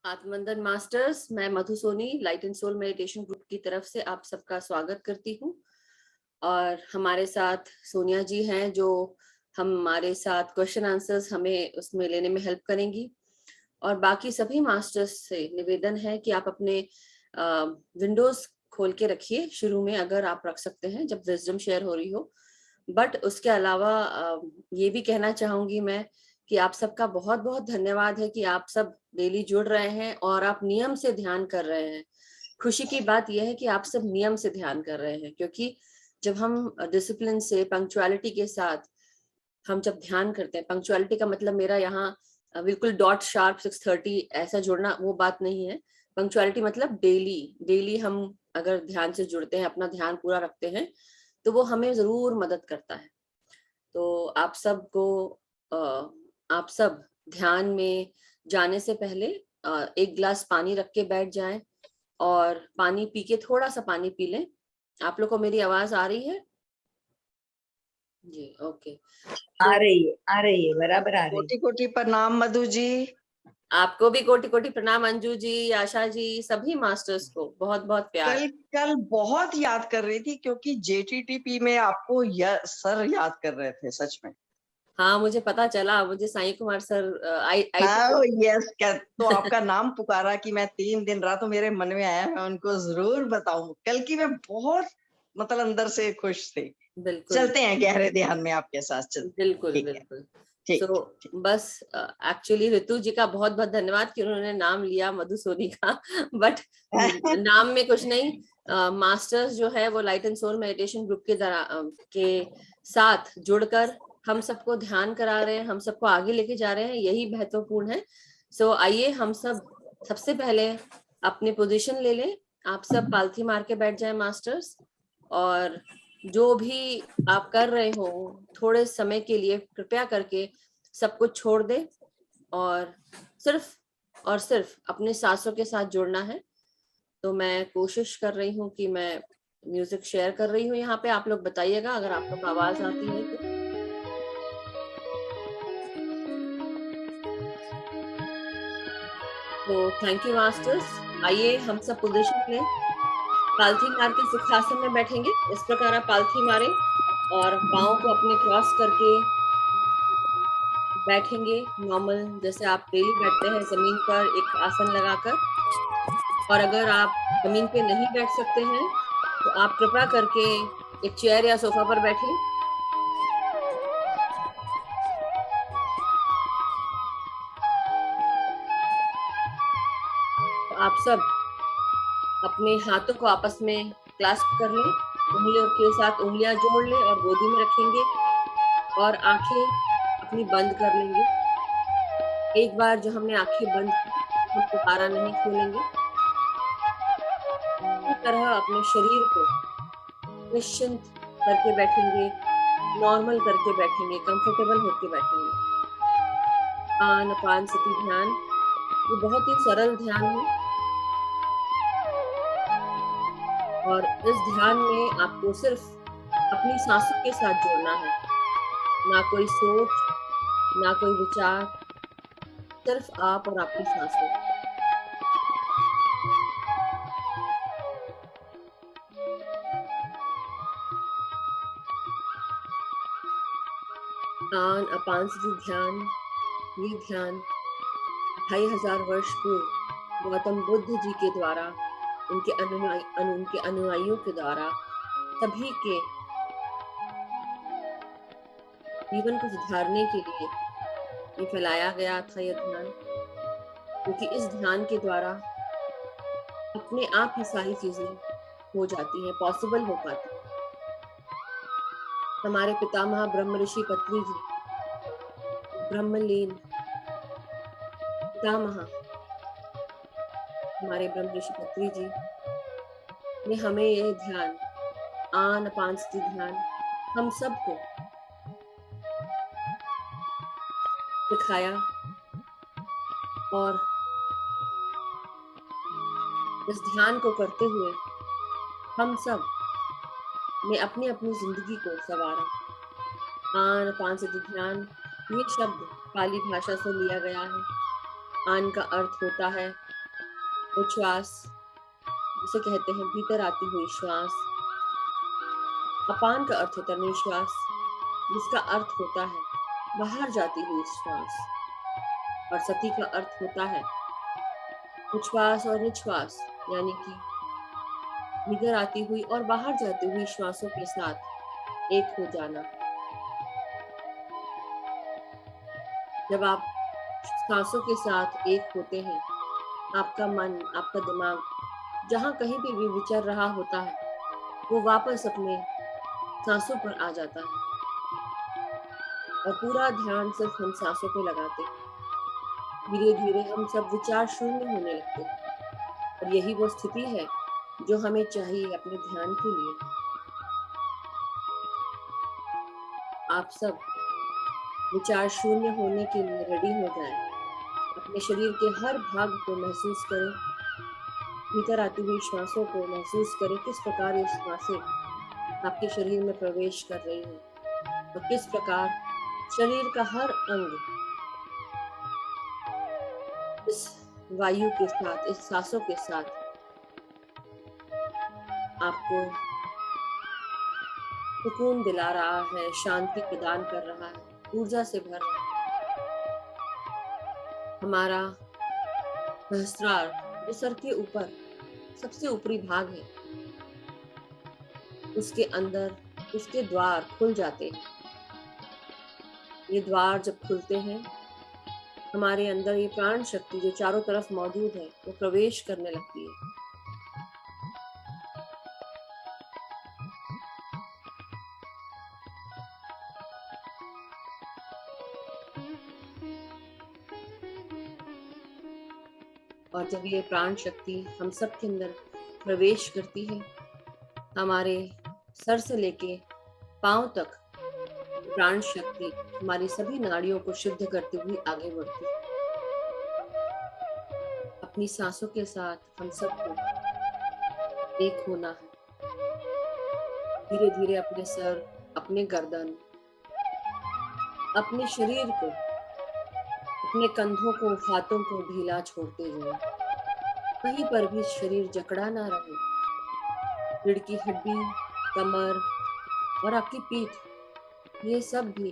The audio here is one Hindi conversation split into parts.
आत्मवंदन मास्टर्स, मैं Madhu Soni light and soul meditation group की तरफ से आप सबका स्वागत करती हूँ। और हमारे साथ सोनिया जी हैं जो हमारे साथ क्वेश्चन आंसर्स हमें उसमें लेने में हेल्प करेंगी। और बाकी सभी मास्टर्स से निवेदन है कि आप अपने विंडोज खोल के रखिए शुरू में, अगर आप रख सकते हैं जब विजडम शेयर हो रही हो। बट उसके अलावा ये भी कहना चाहूंगी मैं कि आप सबका बहुत बहुत धन्यवाद है कि आप सब डेली जुड़ रहे हैं और आप नियम से ध्यान कर रहे हैं। खुशी की बात यह है कि आप सब नियम से ध्यान कर रहे हैं, क्योंकि जब हम डिसिप्लिन से पंक्चुअलिटी के साथ हम जब ध्यान करते हैं, पंक्चुअलिटी का मतलब मेरा यहाँ बिल्कुल डॉट शार्प 6:30 ऐसा जुड़ना वो बात नहीं है। पंक्चुअलिटी मतलब डेली डेली हम अगर ध्यान से जुड़ते हैं, अपना ध्यान पूरा रखते हैं, तो वो हमें जरूर मदद करता है। तो आप सबको आप सब ध्यान में जाने से पहले एक गिलास पानी रख के बैठ जाएं और पानी पी के थोड़ा सा पानी पी लें। आप लोग को मेरी आवाज आ रही है जी? ओके, आ तो रही है बराबर आ रही है। कोटि कोटि प्रणाम मधु जी। आपको भी कोटि कोटि प्रणाम अंजू जी, आशा जी, सभी मास्टर्स को बहुत बहुत प्यार। कल बहुत याद कर रही थी क्योंकि जेटीटीपी में आपको सर याद कर रहे थे सच में। हाँ, मुझे पता चला, मुझे साईं कुमार सर आई हाँ यस, तो आपका नाम पुकारा कि मैं 3 दिन रहा, तो मेरे मन में आया मैं उनको जरूर बताऊं। कल की मैं बहुत मतलब अंदर से खुश थी। बिल्कुल चलते हैं गहरे ध्यान में आपके साथ, चलते हैं। बिल्कुल ठीक है, बिल्कुल। ठीक सो बस एक्चुअली ऋतु जी का बहुत बहुत धन्यवाद कि उन्होंने नाम लिया मधु सोनी का। बट नाम में कुछ नहीं, मास्टर्स जो है वो light and soul meditation group के साथ जुड़कर हम सबको ध्यान करा रहे हैं, हम सबको आगे लेके जा रहे हैं, यही महत्वपूर्ण है। सो आइए हम सब सबसे पहले अपनी पोजीशन ले लें। आप सब पालथी मार के बैठ जाएं मास्टर्स, और जो भी आप कर रहे हो थोड़े समय के लिए कृपया करके सब कुछ छोड़ दे और सिर्फ अपने सांसों के साथ जुड़ना है। तो मैं कोशिश कर रही हूँ कि मैं म्यूजिक शेयर कर रही हूँ यहाँ पे, आप लोग बताइएगा अगर आप लोग को आवाज आती है तो। Thank you masters. आइए हम सब पोजीशन लें, पालथी मार के सुखासन में बैठेंगे। इस प्रकार आप पालथी मारें और पाँव को अपने क्रॉस करके बैठेंगे नॉर्मल, जैसे आप डेली बैठते हैं जमीन पर एक आसन लगाकर। और अगर आप जमीन पे नहीं बैठ सकते हैं तो आप कृपया करके एक चेयर या सोफा पर बैठें। तो आप सब अपने हाथों को आपस में क्लास्प कर लें, उंगलियों के साथ उंगलियां जोड़ लें और गोदी में रखेंगे और आंखें अपनी बंद कर लेंगे। एक बार जो हमने आंखें बंद की, हम दोबारा नहीं खोलेंगे। इसी तरह अपने शरीर को निश्चिंत करके बैठेंगे, नॉर्मल करके बैठेंगे, कंफर्टेबल होके बैठेंगे। आनापानसति ध्यान, ये बहुत ही सरल ध्यान है और इस ध्यान में आपको सिर्फ अपनी सांसों के साथ जुड़ना है, ना कोई सोच, ना कोई विचार, सिर्फ आप और आपकी सांसें। आनापानसति ध्यान, ये ध्यान 2500 वर्ष पूर्व गौतम बुद्ध जी के द्वारा, उनके अनुयायियों के द्वारा सभी के जीवन को सुधारने के लिए ये फैलाया गया था यह ध्यान, क्योंकि इस ध्यान के द्वारा अपने आप ही सारी चीजें हो जाती हैं, पॉसिबल हो पाती। हमारे पितामह ब्रह्म ऋषि पत्री जी, ब्रह्मलीन पितामह हमारे ब्रह्म ऋषि पत्री जी ने हमें यह ध्यान, आनापानसति ध्यान, हम सबको दिखाया। और इस ध्यान को करते हुए हम सब ने अपनी अपनी जिंदगी को संवारा। आनापानसति ध्यान, ये शब्द पाली भाषा से लिया गया है आन का अर्थ होता है उच्छ्वास, जिसे कहते हैं भीतर आती हुई श्वास। अपान का अर्थ होता है निश्वास, जिसका अर्थ होता है बाहर जाती हुई श्वास। और सती का अर्थ होता है उच्छ्वास और निश्वास, यानी कि भीतर आती हुई और बाहर जाती हुई श्वासों के साथ एक हो जाना। जब आप सांसों के साथ एक होते हैं, आपका मन, आपका दिमाग जहाँ कहीं भी विचर रहा होता है, वो वापस अपने सांसों पर आ जाता है और पूरा ध्यान सिर्फ हम सांसों पे लगाते हैं। धीरे धीरे हम सब विचार शून्य होने लगते हैं और यही वो स्थिति है जो हमें चाहिए अपने ध्यान के लिए। आप सब विचार शून्य होने के लिए रेडी हो जाएं। अपने शरीर के हर भाग को महसूस करें, भीतर आती हुई श्वासों को महसूस करें, किस प्रकार ये श्वासें आपके शरीर में प्रवेश कर रही हैं और किस प्रकार शरीर का हर अंग इस वायु के साथ, इस सांसों के साथ आपको सुकून दिला रहा है, शांति प्रदान कर रहा है, ऊर्जा से भर रहा है। हमारा सहस्त्रार, जो सर के ऊपर सबसे ऊपरी भाग है, उसके अंदर उसके द्वार खुल जाते हैं। ये द्वार जब खुलते हैं, हमारे अंदर ये प्राण शक्ति जो चारों तरफ मौजूद है, वो प्रवेश करने लगती है। और जब ये प्राण शक्ति हम सब के अंदर प्रवेश करती है, हमारे सर से लेके पांव तक प्राण शक्ति हमारी सभी नाड़ियों को शुद्ध करते हुए आगे बढ़ती है। अपनी सांसों के साथ हम सबको एक होना है। धीरे धीरे अपने सर, अपने गर्दन, अपने शरीर को, अपने कंधों को, हाथों को ढीला छोड़ते जाएं। कहीं पर भी शरीर जकड़ा ना रहे। रीढ़ की हड्डी, कमर और आपकी पीठ, ये सब भी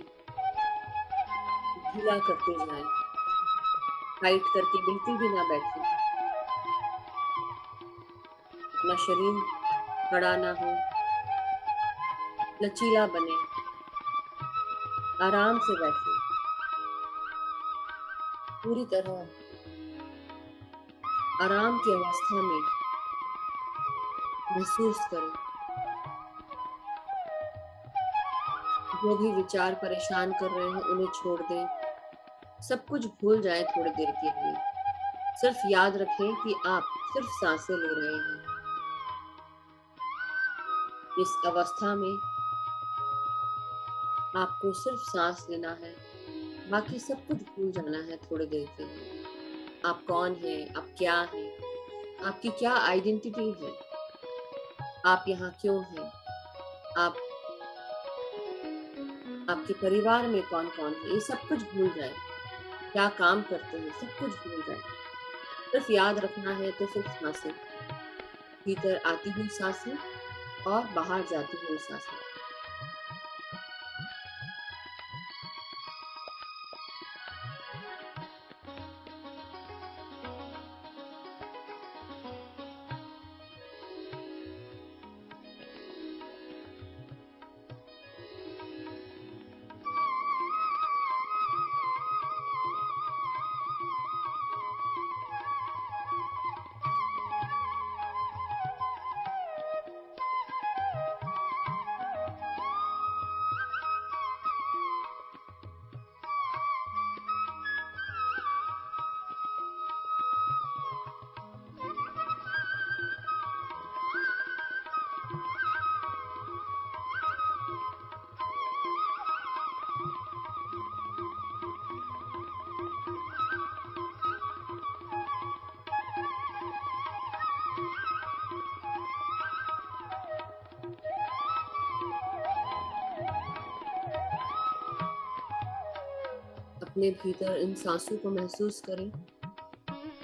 ढीला करते जाएं। टाइट करके बिल्कुल भी ना बैठे। अपना शरीर खड़ा ना हो, लचीला बने, आराम से बैठे, पूरी तरह आराम की अवस्था में महसूस करें। जो भी विचार परेशान कर रहे हैं, उन्हें छोड़ दें। सब कुछ भूल जाएं थोड़ी देर के लिए। सिर्फ याद रखें कि आप सिर्फ सांसें ले रहे हैं। इस अवस्था में आपको सिर्फ सांस लेना है, बाकी सब कुछ भूल जाना है थोड़ी देर के लिए। आप कौन हैं, आप क्या हैं, आपकी क्या आइडेंटिटी है, आप यहाँ क्यों हैं, आप आपके परिवार में कौन कौन है, ये सब कुछ भूल जाए। क्या काम करते हैं, सब कुछ भूल जाए। सिर्फ याद रखना है तो सिर्फ सांसें, भीतर आती हुई सांसें और बाहर जाती हुई सांसें। अपने भीतर इन सांसों को महसूस करें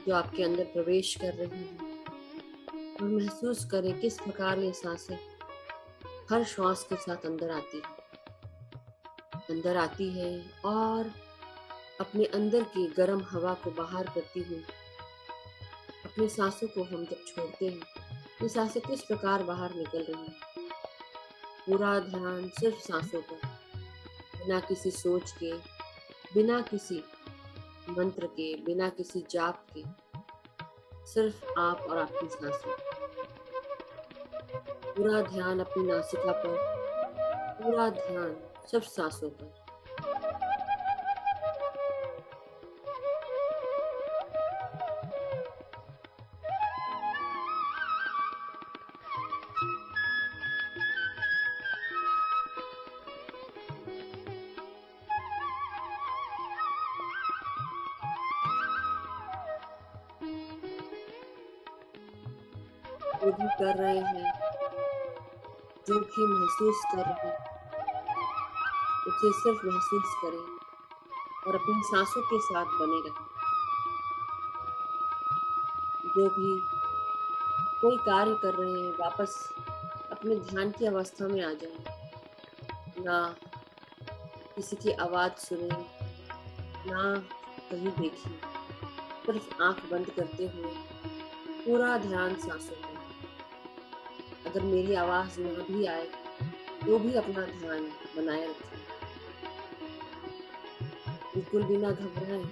जो आपके अंदर प्रवेश कर रही हैं, और महसूस करें किस प्रकार ये सांसें हर श्वास के साथ अंदर आती है और अपने अंदर की गर्म हवा को बाहर करती हुई अपनी सांसों को हम जब छोड़ते हैं, ये सांसें किस प्रकार बाहर निकल रही हैं। पूरा ध्यान सिर्फ सांसों पर, बिना किसी सोच के, बिना किसी मंत्र के, बिना किसी जाप के, सिर्फ आप और आपकी सांसें। पूरा ध्यान अपनी नासिका पर, पूरा ध्यान सिर्फ सांसों पर। जो भी कर रहे हैं, जो भी महसूस कर रहे हैं, उसे सिर्फ महसूस करें और अपनी सांसों के साथ बने रहें। जो भी कोई कार्य कर रहे हैं, वापस अपने ध्यान की अवस्था में आ जाएं। ना किसी की आवाज सुने, ना कहीं देखिए, सिर्फ आंख बंद करते हुए पूरा ध्यान सांसों पर। अगर मेरी आवाज ना भी आए तो भी अपना ध्यान बनाए रखें, बिल्कुल भी ना घबराएं।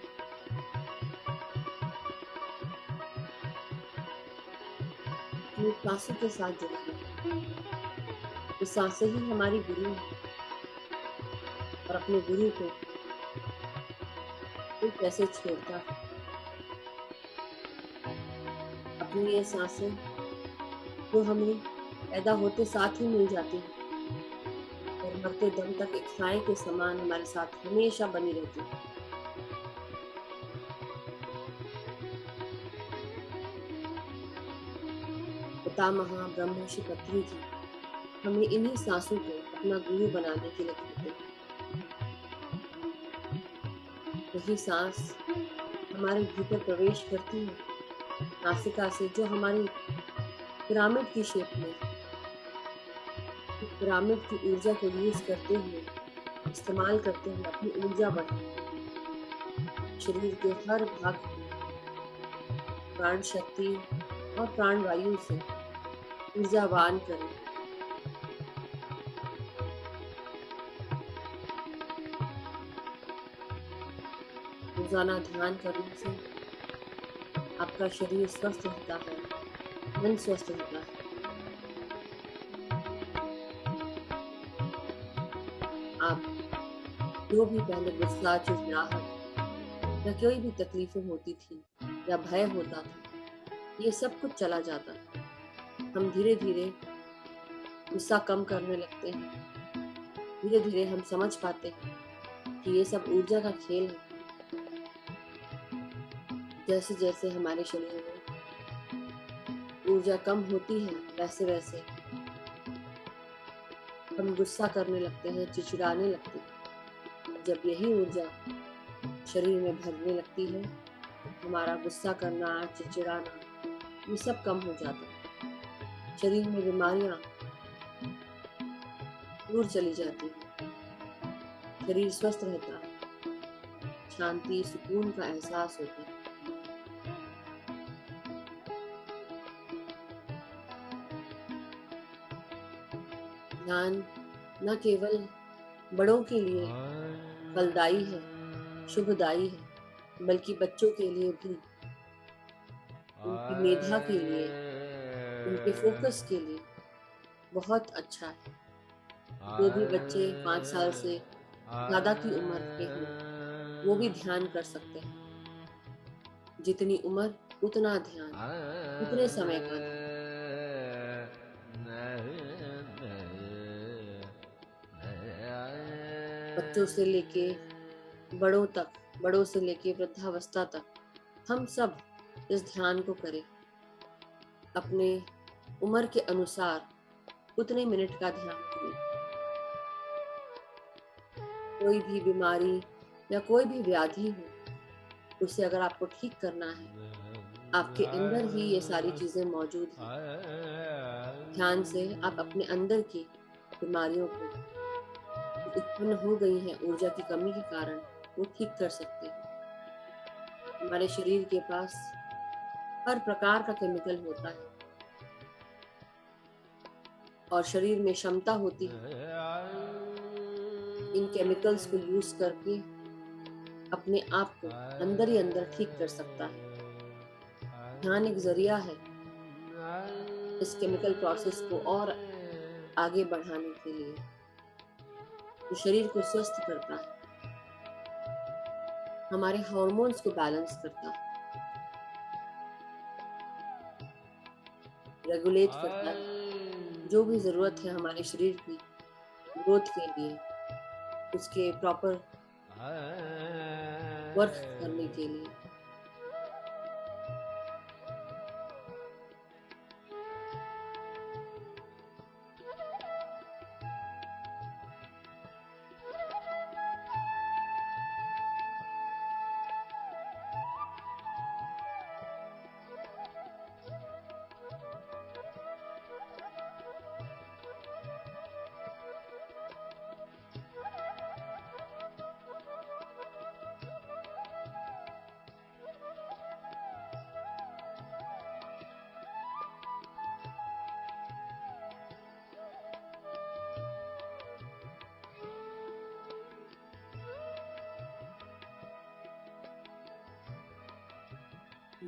अपनी सांसों के साथ जुड़े रहें। ये सांसें ही हमारी गुरु हैं, और अपने गुरु को कोई कैसे छोड़ता है। अपनी ये सांसें जो हमें पैदा होते साथ ही मिल जाती हैं और मरते दम तक एक साए के समान हमारे साथ हमेशा बनी रहती है। पितामह ब्रह्मर्षि पत्री जी हमें इन्हीं सांसों को अपना गुरु बनाने के लिए कहते हैं। यही सांस हमारे भीतर प्रवेश करती है नासिका से, जो हमारी पिरामिड की शेप में है। पिरामिड की ऊर्जा को यूज करते हुए, इस्तेमाल करते हुए अपनी ऊर्जा बढ़ाएं। शरीर के हर भाग को प्राण शक्ति और प्राण वायु से ऊर्जावान करें। रोजाना ध्यान करने से आपका शरीर स्वस्थ रहता है, मन स्वस्थ रहता है। आप जो भी पहले गुस्सा, चिड़चिड़ाहट या कोई भी तकलीफें होती थी या भय होता था, ये सब कुछ चला जाता है। हम धीरे धीरे गुस्सा कम करने लगते हैं। धीरे धीरे हम समझ पाते हैं कि ये सब ऊर्जा का खेल है। जैसे जैसे हमारे शरीर में ऊर्जा कम होती है, वैसे वैसे हम गुस्सा करने लगते हैं, चिड़चिड़ाने लगते हैं। जब यही ऊर्जा शरीर में भरने लगती है, हमारा गुस्सा करना, चिड़चिड़ाना, ये सब कम हो जाता है। शरीर में बीमारियां दूर चली जाती है, शरीर स्वस्थ रहता है, शांति, सुकून का एहसास होता है। ध्यान न केवल बड़ों के लिए फलदायी है, शुभदायी है, बल्कि बच्चों के लिए भी, उनकी मेधा के लिए, उनके फोकस के लिए बहुत अच्छा है। जो भी बच्चे 5 साल से ज्यादा की उम्र के हों, वो भी ध्यान कर सकते हैं। जितनी उम्र उतना ध्यान, उतने समय का ध्यान। बच्चों से लेके बड़ों तक, बड़ों से लेके वृद्धावस्था तक, हम सब इस ध्यान को करें। अपने उम्र के अनुसार उतने मिनट का ध्यान करें। कोई भी बीमारी या कोई भी व्याधि हो, उसे अगर आपको ठीक करना है आपके अंदर ही ये सारी चीजें मौजूद हैं। ध्यान से आप अपने अंदर की बीमारियों को जो उत्पन्न हो गई हैं ऊर्जा की कमी के कारण वो ठीक कर सकते हैं। हमारे शरीर के पास हर प्रकार का केमिकल होता है और शरीर में क्षमता होती है इन केमिकल्स को यूज करके अपने आप को अंदर ही अंदर ठीक कर सकता है। ध्यान एक जरिया है इस केमिकल प्रोसेस को और आगे बढ़ाने के लिए, जो शरीर को स्वस्थ करता है, हमारे हार्मोन्स को बैलेंस करता है, रेगुलेट करता है। जो भी जरूरत है हमारे शरीर की ग्रोथ के लिए, उसके प्रॉपर वर्क करने के लिए।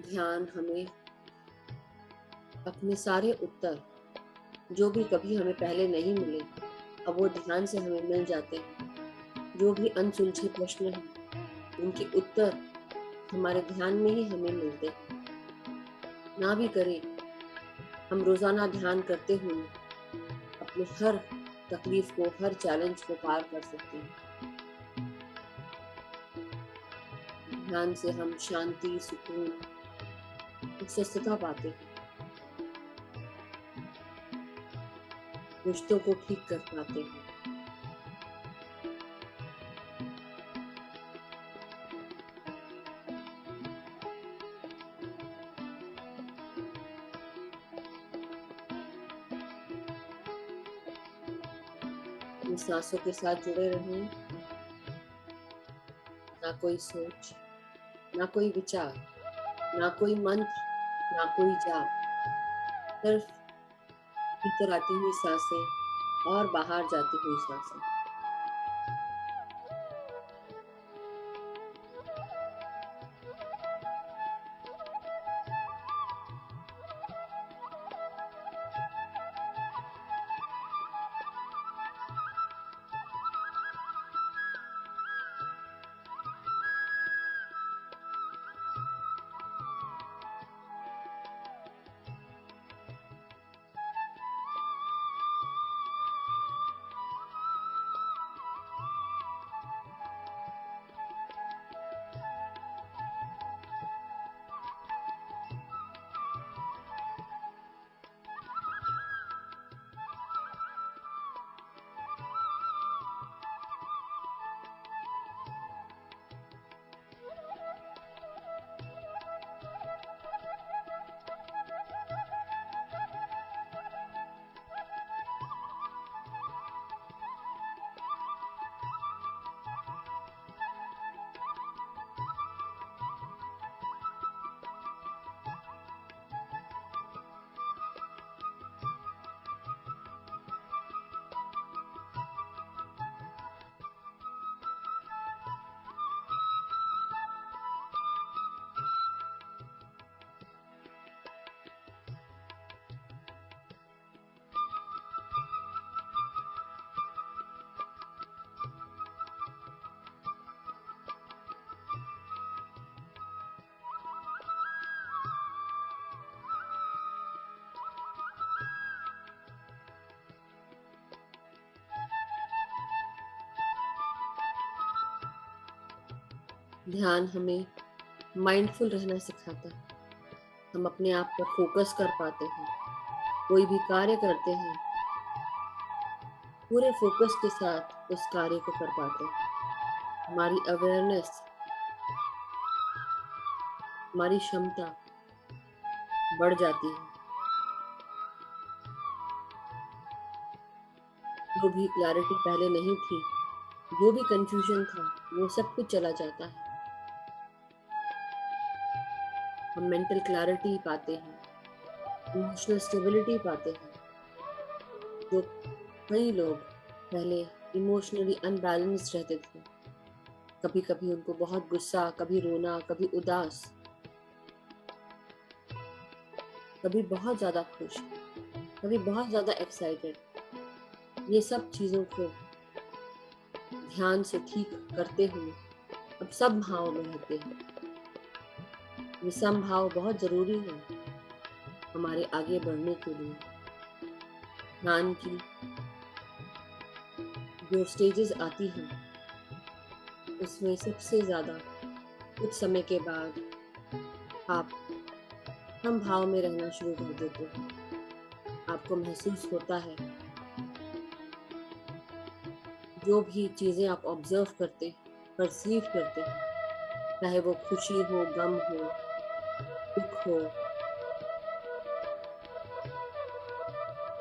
ध्यान हमें अपने सारे उत्तर, जो भी कभी हमें पहले नहीं मिले, अब वो ध्यान से हमें मिल जाते हैं। जो भी अनसुलझे प्रश्न हैं उनके उत्तर हमारे ध्यान में ही हमें मिलते हैं। ना भी करें, हम रोजाना ध्यान करते हुए अपने हर तकलीफ को, हर चैलेंज को पार कर सकते हैं। ध्यान से हम शांति, सुकून, स्वस्थता पाते हैं, रिश्तों को ठीक कर पाते हैं। इन सांसों के साथ जुड़े रहें। ना कोई सोच, ना कोई विचार, ना कोई मंत्र, ना कोई जाप, सिर्फ भीतर आती हुई सांसें और बाहर जाती हुई सांसें। ध्यान हमें माइंडफुल रहना सिखाता है। हम अपने आप पर फोकस कर पाते हैं, कोई भी कार्य करते हैं पूरे फोकस के साथ उस कार्य को कर पाते हैं। हमारी अवेयरनेस, हमारी क्षमता बढ़ जाती है। जो भी क्लैरिटी पहले नहीं थी, जो भी कंफ्यूजन था, वो सब कुछ चला जाता है। हम मेंटल क्लैरिटी पाते हैं, इमोशनल स्टेबिलिटी पाते हैं। जो कई लोग पहले इमोशनली अनबैलेंस्ड रहते थे, कभी कभी उनको बहुत गुस्सा, कभी रोना, कभी उदास, कभी बहुत ज्यादा खुश, कभी बहुत ज्यादा एक्साइटेड, ये सब चीजों को ध्यान से ठीक करते हुए अब सब भाव में रहते हैं। ये समभाव बहुत जरूरी है हमारे आगे बढ़ने के लिए। ध्यान की जो स्टेजेस आती हैं, उसमें सबसे ज्यादा कुछ समय के बाद आप हम भाव में रहना शुरू कर देते हैं। आपको महसूस होता है जो भी चीजें आप ऑब्जर्व करते, परसीव करते हैं, चाहे वो खुशी हो, गम हो, दुख हो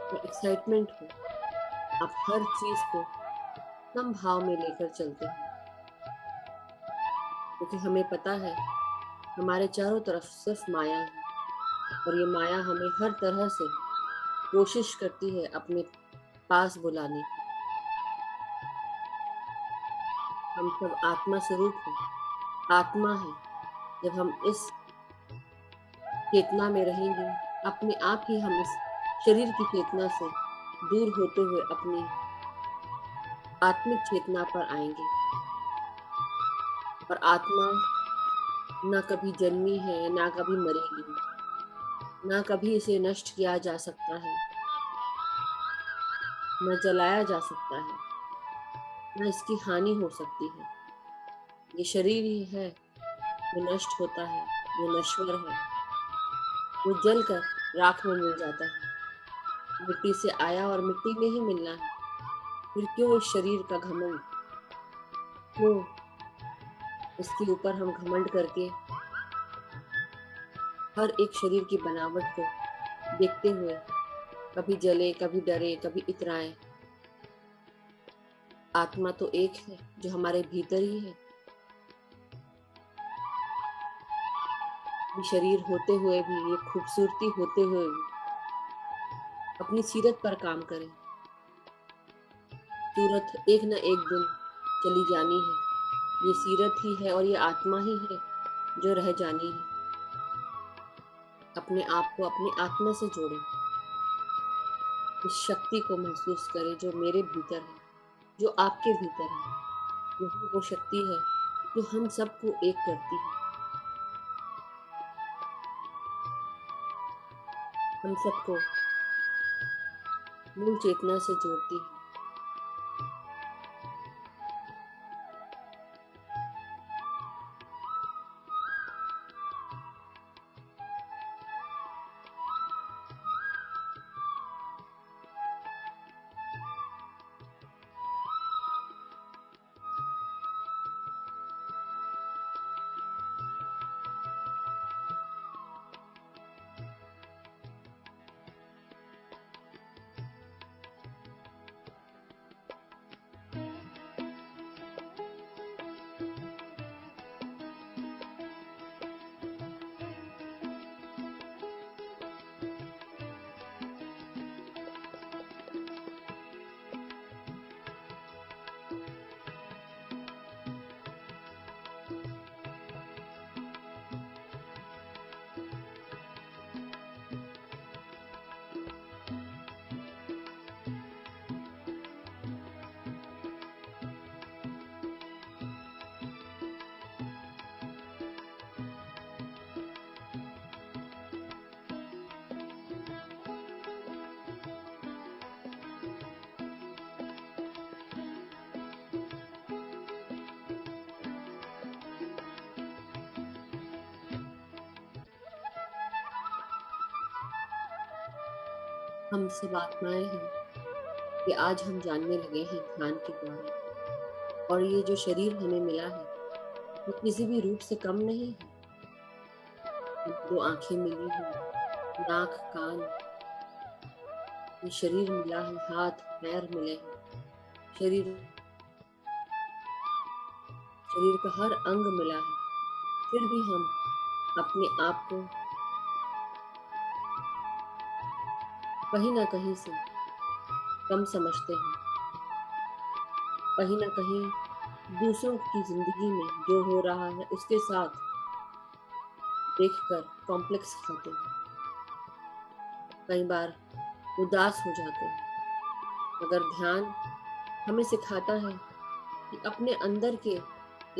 या एक्साइटमेंट हो, आप हर चीज को सम भाव में लेकर चलते हैं। क्योंकि हमें पता है हमारे चारों तरफ सिर्फ माया है, और ये माया हमें हर तरह से कोशिश करती है अपने पास बुलाने की। हम सब आत्मा स्वरूप हैं, आत्मा है। जब हम इस चेतना में रहेंगे, अपने आप ही हम इस शरीर की चेतना से दूर होते हुए अपनी आत्मिक चेतना पर आएंगे। और आत्मा ना कभी जन्मी है, ना कभी मरेगी, ना कभी इसे नष्ट किया जा सकता है, न जलाया जा सकता है, न इसकी हानि हो सकती है। ये शरीर ही है जो नष्ट होता है, जो नश्वर है, वो जल कर राख में मिल जाता है। मिट्टी से आया और मिट्टी में ही मिलना है। फिर क्यों इस शरीर का घमंड, क्यों इसके ऊपर हम घमंड करके हर एक शरीर की बनावट को देखते हुए कभी जले, कभी डरे, कभी इतराए। आत्मा तो एक है जो हमारे भीतर ही है। ये शरीर होते हुए भी, ये खूबसूरती होते हुए भी अपनी सीरत पर काम करें। सूरत एक न एक दिन चली जानी है। ये सीरत ही है और ये आत्मा ही है जो रह जानी है। अपने आप को अपनी आत्मा से जोड़ें। इस शक्ति को महसूस करें जो मेरे भीतर है, जो आपके भीतर है। यही वो शक्ति है जो हम सबको एक करती है, हम सबको मूल चेतना से जोड़ती है। हम सब आत्माएं हैं। ये आज हम जानने लगे हैं ध्यान के द्वारा। और ये जो शरीर हमें मिला है, वो किसी भी रूप से कम नहीं है। दो आंखें मिली हैं, नाक, कान, ये शरीर मिला है, हाथ पैर मिले हैं, शरीर शरीर का हर अंग मिला है, फिर भी हम अपने आप को कहीं ना कहीं से कम समझते हैं, कहीं ना कहीं दूसरों की जिंदगी में जो हो रहा है उसके साथ देखकर कॉम्प्लेक्स खाते हैं, कई बार उदास हो जाते हैं। मगर ध्यान हमें सिखाता है कि अपने अंदर के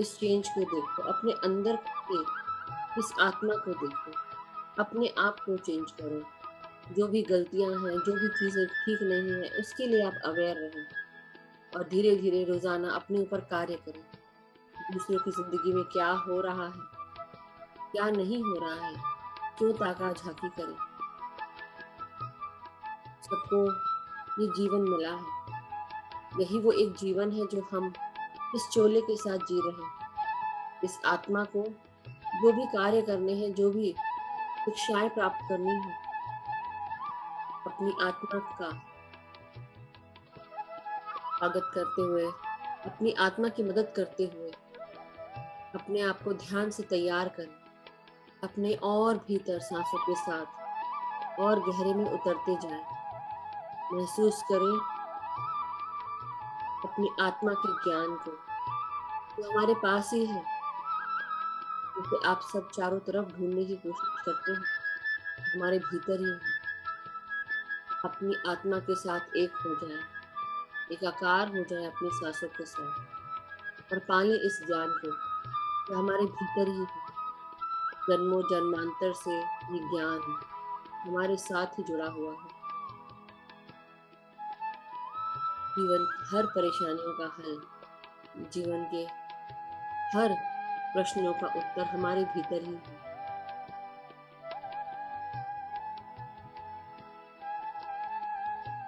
इस चेंज को देखो, अपने अंदर के इस आत्मा को देखो, अपने आप को चेंज करो। जो भी गलतियां हैं, जो भी चीजें ठीक नहीं है, उसके लिए आप अवेयर रहें और धीरे धीरे रोजाना अपने ऊपर कार्य करें। दूसरों की जिंदगी में क्या हो रहा है, क्या नहीं हो रहा है, क्यों ताका झाकी करें। सबको ये जीवन मिला है, यही वो एक जीवन है जो हम इस चोले के साथ जी रहे हैं। इस आत्मा को जो भी कार्य करने हैं, जो भी शिक्षाएं प्राप्त करनी है, अपनी आत्मा का स्वागत करते हुए, अपनी आत्मा की मदद करते हुए, अपने आप को ध्यान से तैयार करें। अपने और भीतर सांसों के साथ और गहरे में उतरते जाएं। महसूस करें अपनी आत्मा के ज्ञान को, जो हमारे पास ही है, जिसे आप सब चारों तरफ ढूंढने की कोशिश करते हैं, हमारे भीतर ही है। अपनी आत्मा के साथ एक हो जाए, एकाकार हो जाए अपनी सांसों के साथ और पालें इस ज्ञान को, जो हमारे भीतर ही है। जन्मों जन्मांतर से ये ज्ञान हमारे साथ ही जुड़ा हुआ है। जीवन की हर परेशानियों का हल, जीवन के हर प्रश्नों का उत्तर हमारे भीतर ही है।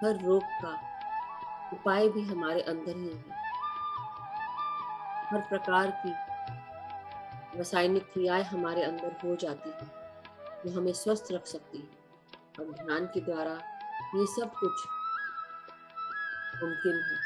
हर रोग का उपाय भी हमारे अंदर ही है। हर प्रकार की रासायनिक क्रियाएं हमारे अंदर हो जाती हैं, जो हमें स्वस्थ रख सकती है और ध्यान के द्वारा ये सब कुछ मुमकिन है।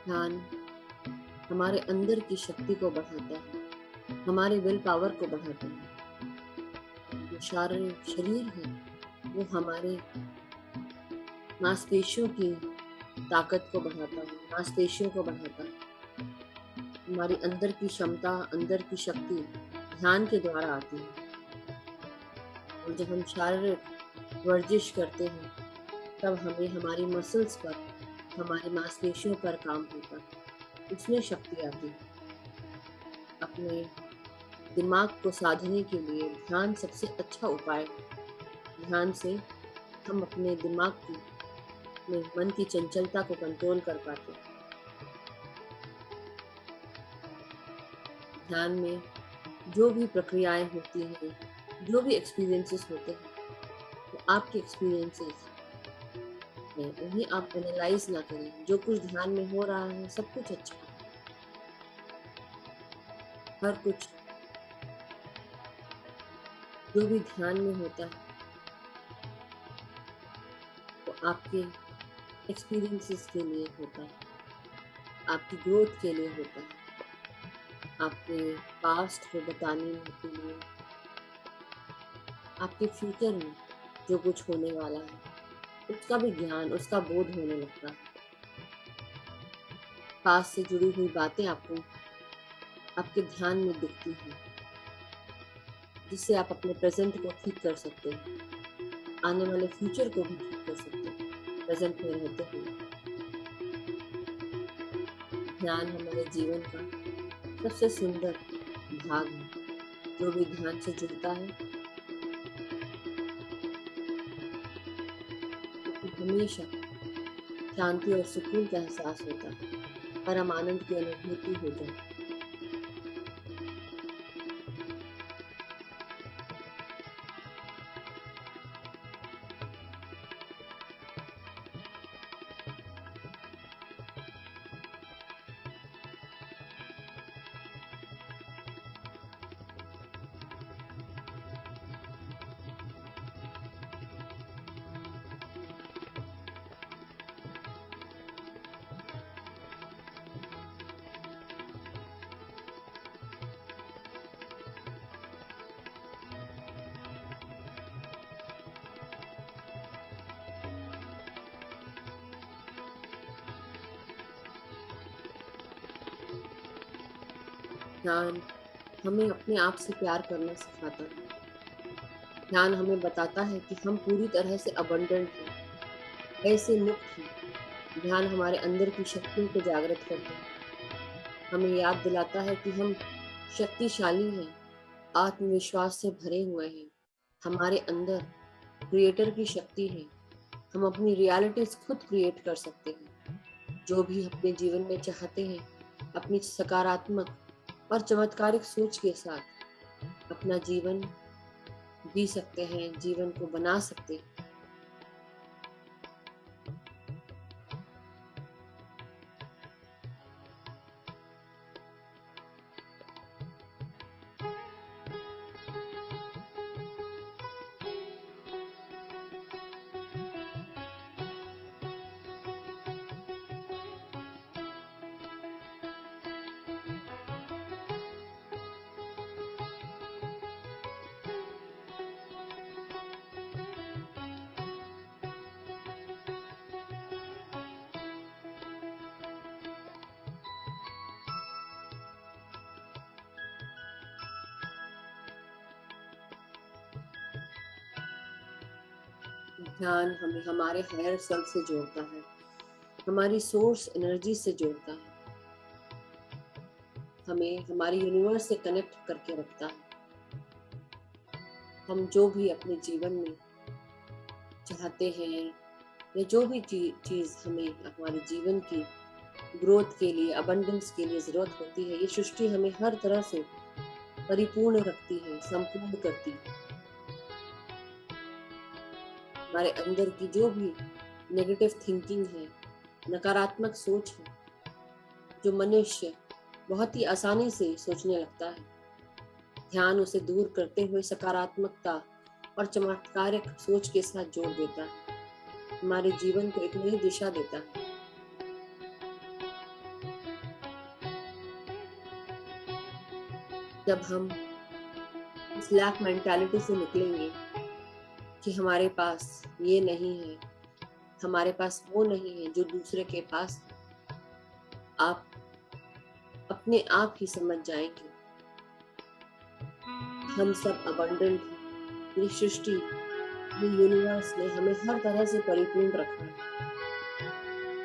ध्यान हमारे अंदर की शक्ति को बढ़ाता है, हमारे विल पावर को बढ़ाता है। जो शारीरिक शरीर है वो हमारे मांसपेशियों की ताकत को बढ़ाता है, मांसपेशियों को बढ़ाता है। हमारी अंदर की क्षमता, अंदर की शक्ति ध्यान के द्वारा आती है। और जब हम शारीरिक वर्जिश करते हैं तब हमें हमारी मसल्स पर, हमारी मांसपेशियों पर काम होता है, उसमें शक्ति आती है। अपने दिमाग को साधने के लिए ध्यान सबसे अच्छा उपाय है। ध्यान से हम अपने दिमाग की, अपने मन की चंचलता को कंट्रोल कर पाते हैं। ध्यान में जो भी प्रक्रियाएं होती हैं, जो भी एक्सपीरियंसेस होते हैं, तो आपके एक्सपीरियंसेस हैं, उन्हें आप एनालाइज ना करें। जो कुछ ध्यान में हो रहा है सब कुछ अच्छा है, हर कुछ जो भी ध्यान में होता है वो आपके एक्सपीरियंसेस के लिए होता है, आपकी ग्रोथ के लिए होता है, आपके पास्ट को बताने के लिए, आपके फ्यूचर में जो कुछ होने वाला है उसका भी ज्ञान, उसका बोध होने लगता है। पास्ट से जुड़ी हुई बातें आपको आपके ध्यान में दिखती हैं, जिससे आप अपने प्रेजेंट को ठीक कर सकते हैं, आने वाले फ्यूचर को भी ठीक कर सकते हैं प्रेजेंट में रहते हुए। ध्यान हमारे जीवन का सबसे सुंदर भाग है। जो भी ध्यान से जुड़ता है उसको हमेशा शांति और सुकून का एहसास होता है, परम आनंद की अनुभूति हो जाए। ध्यान हमें अपने आप से प्यार करना सिखाता है। ध्यान हमें बताता है कि हम पूरी तरह से अबंडेंट हैं, ऐसे मुक्त हैं। ध्यान हमारे अंदर की शक्तियों को जागृत करता है, हमें याद दिलाता है कि हम शक्तिशाली हैं, आत्मविश्वास से भरे हुए हैं। हमारे अंदर क्रिएटर की शक्ति है, हम अपनी रियलिटीज खुद क्रिएट कर सकते हैं। जो भी अपने जीवन में चाहते हैं, अपनी सकारात्मक और चमत्कारिक सोच के साथ अपना जीवन जी सकते हैं, जीवन को बना सकते हैं। ध्यान हमें हमारे हायर सेल्फ से जोड़ता है, हमारी सोर्स एनर्जी से जोड़ता है, हमें हमारी यूनिवर्स से कनेक्ट करके रखता है। हम जो भी अपने जीवन में चाहते हैं या जो भी चीज़ हमें हमारे जीवन की ग्रोथ के लिए, अबंडेंस के लिए ज़रूरत होती है, ये सृष्टि हमें हर तरह से परिपूर्ण रखती है, संपूर्ण करती है। हमारे अंदर की जो भी नेगेटिव थिंकिंग है, नकारात्मक सोच है, जो मनुष्य बहुत ही आसानी से सोचने लगता है, ध्यान उसे दूर करते हुए सकारात्मकता और चमत्कारिक सोच के साथ जोड़ देता है, हमारे जीवन को एक नई दिशा देता है। जब हम इस लैक मेंटालिटी से निकलेंगे कि हमारे पास ये नहीं है, हमारे पास वो नहीं है जो दूसरे के पास, आप अपने आप ही समझ जाएंगे हम सब अबंडेंट हैं। ये सृष्टि, ये यूनिवर्स ने हमें हर तरह से परिपूर्ण रखा है।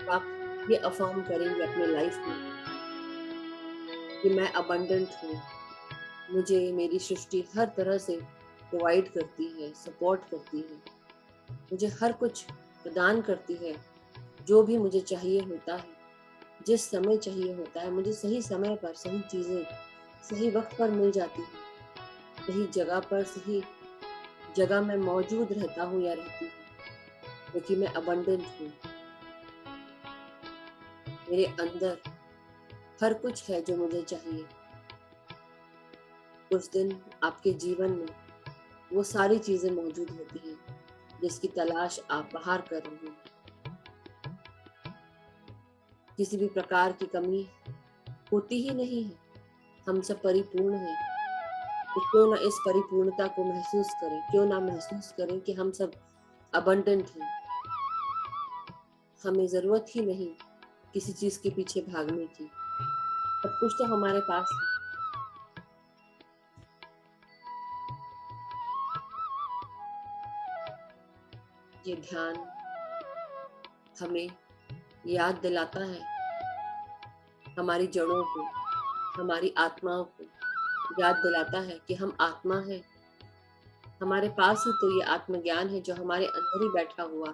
आप ये अफर्म करेंगे अपने लाइफ में कि मैं अबंडेंट हूँ, मुझे मेरी सृष्टि हर तरह से प्रोवाइड करती है, सपोर्ट करती है, मुझे हर कुछ प्रदान करती है। जो भी मुझे चाहिए होता है, जिस समय चाहिए होता है, मुझे सही समय पर सही चीज़ें सही वक्त पर मिल जाती हैं। सही जगह पर सही जगह में मौजूद रहता हूँ या रहती हूँ, क्योंकि मैं अबंडेंट हूँ। मेरे अंदर हर कुछ है जो मुझे चाहिए। उस दिन आपके जीवन में वो सारी चीज़ें मौजूद होती हैं जिसकी तलाश आप बाहर कर रहे हैं। किसी भी प्रकार की कमी होती ही नहीं है, हम सब परिपूर्ण हैं। तो क्यों ना इस परिपूर्णता को महसूस करें, क्यों ना महसूस करें कि हम सब अबंडेंट हैं। हमें ज़रूरत ही नहीं किसी चीज़ के पीछे भागने की, सब कुछ तो हमारे पास है। ये ध्यान हमें याद दिलाता है हमारी जड़ों को, हमारी आत्माओं को याद दिलाता है कि हम आत्मा हैं। हमारे पास ही तो ये आत्मज्ञान है जो हमारे अंदर ही बैठा हुआ,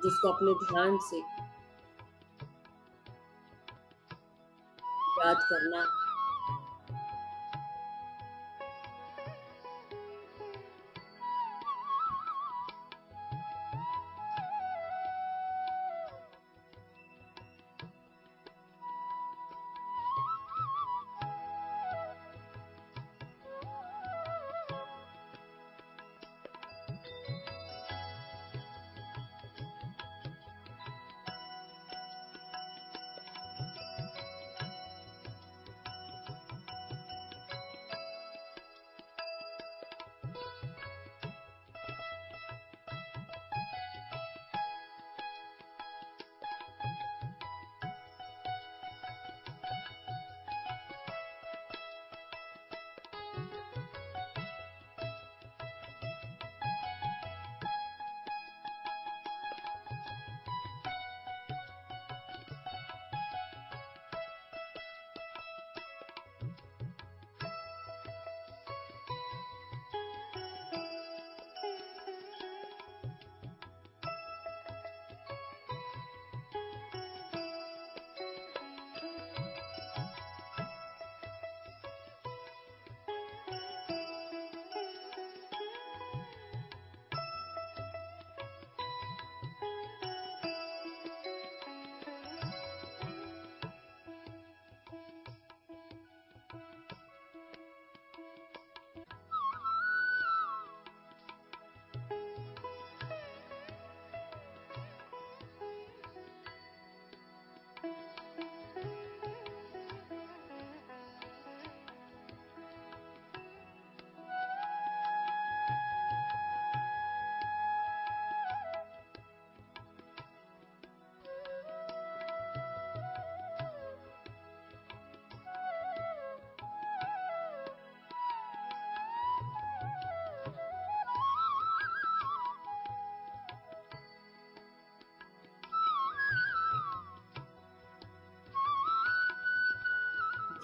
जिसको अपने ध्यान से याद करना है।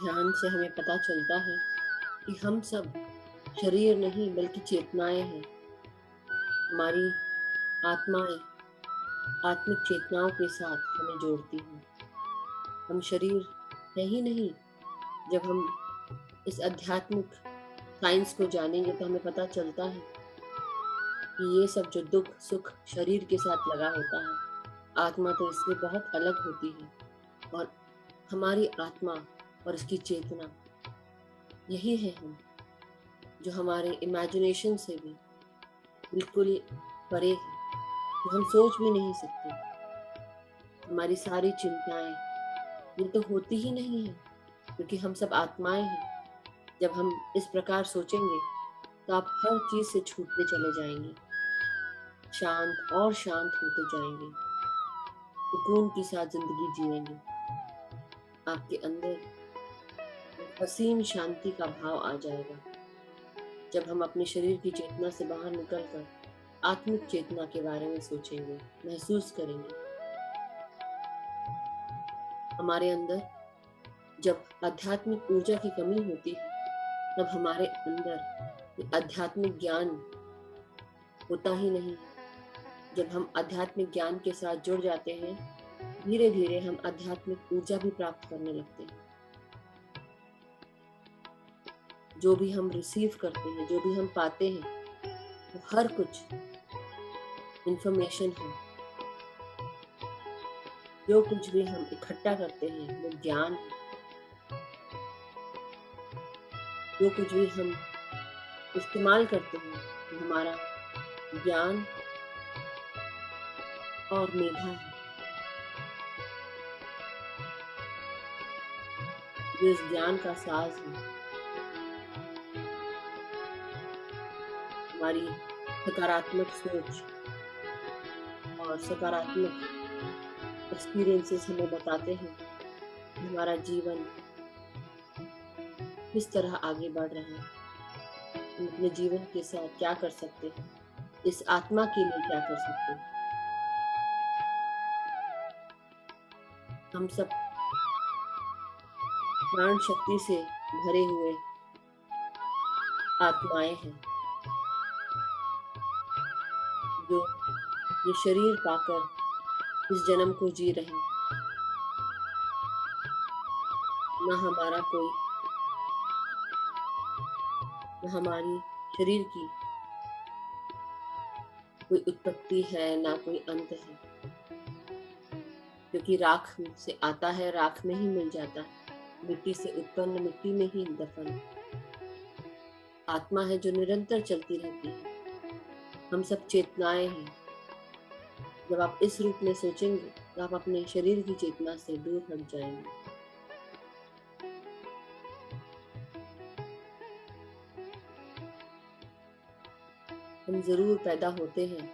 ध्यान से हमें पता चलता है कि हम सब शरीर नहीं बल्कि चेतनाएं हैं। हमारी आत्माएं आत्मिक चेतनाओं के साथ हमें जोड़ती हैं। हम शरीर है ही नहीं। जब हम इस आध्यात्मिक साइंस को जानेंगे तो हमें पता चलता है कि ये सब जो दुख सुख शरीर के साथ लगा होता है, आत्मा तो इससे बहुत अलग होती है। और हमारी आत्मा और इसकी चेतना, यही है हम, जो हमारे इमेजिनेशन से भी बिल्कुल ही परे है, जो हम सोच भी नहीं सकते। हमारी सारी चिंताएं ये तो होती ही नहीं है, क्योंकि हम सब आत्माएं हैं। जब हम इस प्रकार सोचेंगे तो आप हर चीज से छूटते चले जाएंगे, शांत और शांत होते जाएंगे, सुकून के साथ जिंदगी जिएंगे। आपके अंदर एक असीम शांति का भाव आ जाएगा जब हम अपने शरीर की चेतना से बाहर निकलकर आत्मिक चेतना के बारे में सोचेंगे, महसूस करेंगे। हमारे अंदर जब आध्यात्मिक ऊर्जा की कमी होती है तब हमारे अंदर आध्यात्मिक ज्ञान होता ही नहीं। जब हम आध्यात्मिक ज्ञान के साथ जुड़ जाते हैं, धीरे धीरे हम आध्यात्मिक ऊर्जा भी प्राप्त करने लगते हैं। जो भी हम रिसीव करते हैं, जो भी हम पाते हैं, वो हर कुछ इंफॉर्मेशन है। जो कुछ भी हम इकट्ठा करते हैं वो ज्ञान है। जो कुछ भी हम इस्तेमाल करते हैं वो हमारा ज्ञान और मेधा है, जो इस ज्ञान का साज है। हमारी सकारात्मक सोच और सकारात्मक एक्सपीरियंसेस हमें बताते हैं कि हमारा जीवन किस तरह आगे बढ़ रहा है, हम अपने जीवन के साथ क्या कर सकते हैं, इस आत्मा के लिए क्या कर सकते हैं। हम सब प्राण शक्ति से भरे हुए आत्माएं हैं जो ये शरीर पाकर इस जन्म को जी रहे हैं। न हमारी शरीर की कोई उत्पत्ति है, ना कोई अंत है, क्योंकि राख से आता है, राख में ही मिल जाता है। मिट्टी से उत्पन्न, मिट्टी में ही दफन। आत्मा है जो निरंतर चलती रहती है। हम सब चेतनाएं हैं। जब आप इस रूप में सोचेंगे तो आप अपने शरीर की चेतना से दूर हट जाएंगे। हम जरूर पैदा होते हैं,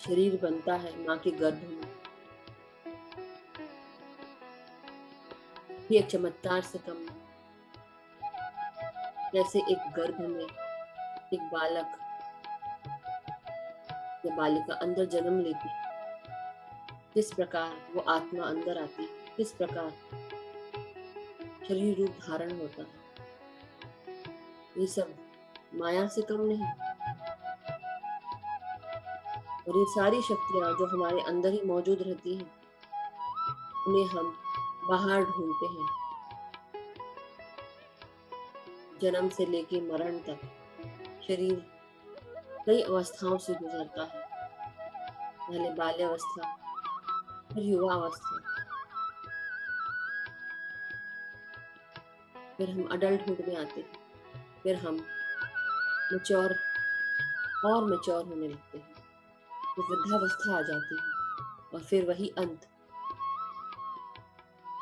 शरीर बनता है माँ के गर्भ में। ये एक चमत्कार से कम नहीं। जैसे एक गर्भ में एक बालक या बालिका अंदर जन्म लेती है, किस प्रकार वो आत्मा अंदर आती है, किस प्रकार शरीर रूप धारण होता है, ये सब माया से कम नहीं। और ये सारी शक्तियां जो हमारे अंदर ही मौजूद रहती हैं, उन्हें हम बाहर ढूंढते हैं। जन्म से लेके मरण तक शरीर कई अवस्थाओं से गुजरता है। पहले बाल्यावस्था, फिर युवावस्था, फिर हम अडल्टहुड में आते हैं, फिर हम मैच्योर और मैच्योर होने लगते हैं, फिर वृद्धावस्था आ जाती है और फिर वही अंत।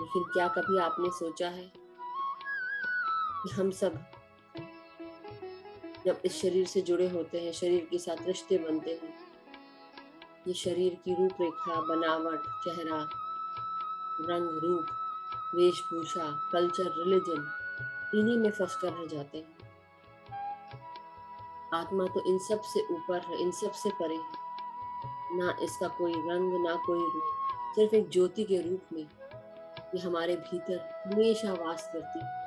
लेकिन क्या कभी आपने सोचा है कि हम सब जब इस शरीर से जुड़े होते हैं, शरीर के साथ रिश्ते बनते हैं, ये शरीर की रूपरेखा, बनावट, चेहरा, रंग, रूप, वेशभूषा, कल्चर, रिलीजन, इन्हीं में फंस कर रह जाते हैं। आत्मा तो इन सब से ऊपर है, इन सब से परे है। ना इसका कोई रंग, ना कोई रूप, सिर्फ एक ज्योति के रूप में ये हमारे भीतर हमेशा वास करती है।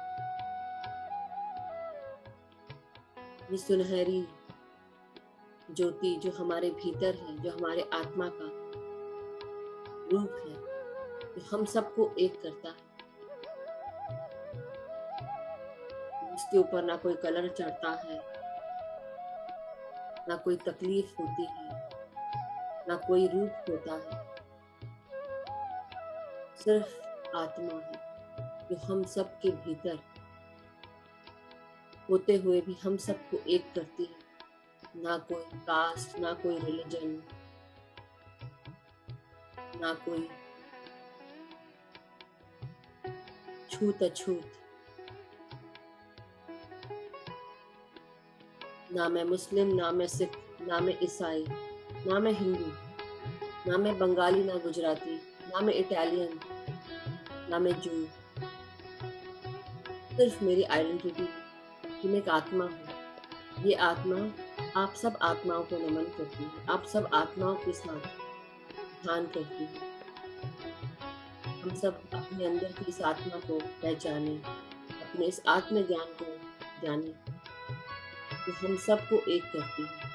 ये सुनहरी ज्योति जो हमारे भीतर है, जो हमारे आत्मा का रूप है, जो हम सबको एक करता है। इसके ऊपर ना कोई कलर चढ़ता है, ना कोई तकलीफ होती है, ना कोई रूप होता है। सिर्फ आत्मा है जो हम सब के भीतर होते हुए भी हम सबको एक करती है। ना कोई कास्ट, ना कोई रिलीजन, ना कोई छूत अछूत, ना मैं मुस्लिम, ना मैं सिख, ना मैं ईसाई, ना मैं हिंदू, ना मैं बंगाली, ना गुजराती, ना मैं इटालियन, ना मैं जू। सिर्फ मेरी आइडेंटिटी कि मैं एक आत्मा हूँ। ये आत्मा आप सब आत्माओं को नमन करती है, आप सब आत्माओं के साथ ध्यान करती है। हम सब अपने अंदर की इस आत्मा को पहचाने, अपने इस आत्म ज्ञान को जाने, जो हम सबको एक करती है।